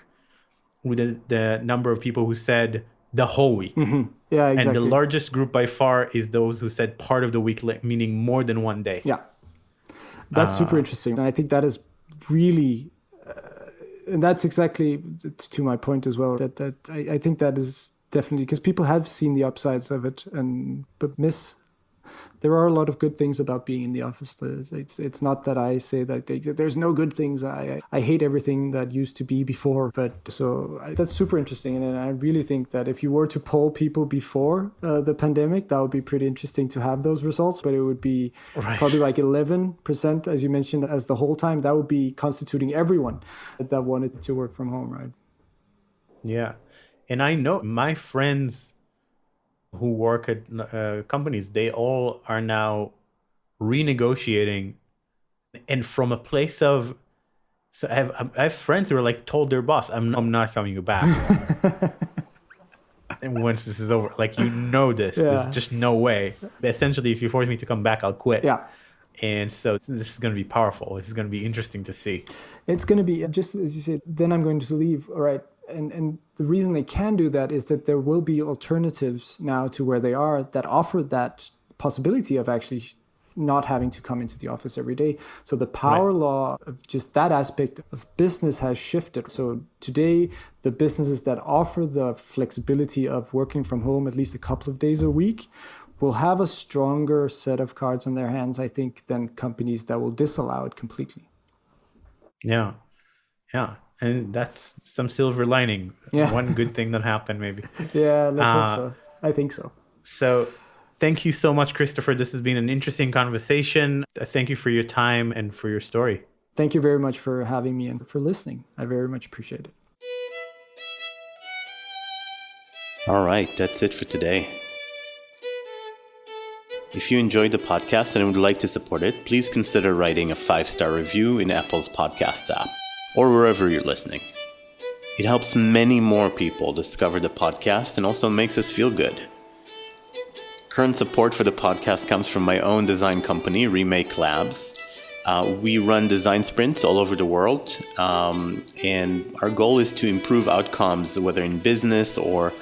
with the number of people who said the whole week. Yeah, exactly. And the largest group by far is those who said part of the week, meaning more than one day. Yeah. That's super interesting. And I think that is really, and that's exactly to my point as well, that I think that is definitely, because people have seen the upsides of it, but there are a lot of good things about being in the office. It's not that I say that there's no good things. I hate everything that used to be before. But that's super interesting. And I really think that if you were to poll people before the pandemic, that would be pretty interesting to have those results. But it would be probably like 11%, as you mentioned, as the whole time. That would be constituting everyone that wanted to work from home, right? Yeah. And I know my friends who work at companies, they all are now renegotiating, and from a place of, so I have friends who are like told their boss, I'm not coming back. And once this is over, like, there's just no way. Essentially, if you force me to come back, I'll quit. Yeah. And so this is going to be powerful. It's going to be interesting to see. It's going to be, just as you said, then I'm going to leave. All right. And the reason they can do that is that there will be alternatives now to where they are that offer that possibility of actually not having to come into the office every day. So the power law of just that aspect of business has shifted. So today, the businesses that offer the flexibility of working from home at least a couple of days a week will have a stronger set of cards on their hands, I think, than companies that will disallow it completely. Yeah. Yeah. And that's some silver lining. Yeah. One good thing that happened, maybe. Yeah, let's hope so. I think so. So thank you so much, Christopher. This has been an interesting conversation. Thank you for your time and for your story. Thank you very much for having me and for listening. I very much appreciate it. All right, that's it for today. If you enjoyed the podcast and would like to support it, please consider writing a 5-star review in Apple's podcast app, or wherever you're listening. It helps many more people discover the podcast and also makes us feel good. Current support for the podcast comes from my own design company, Remake Labs. We run design sprints all over the world, and our goal is to improve outcomes, whether in business or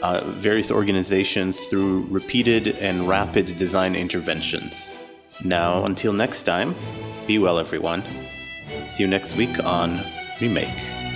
various organizations, through repeated and rapid design interventions. Now, until next time, be well, everyone. See you next week on Remake.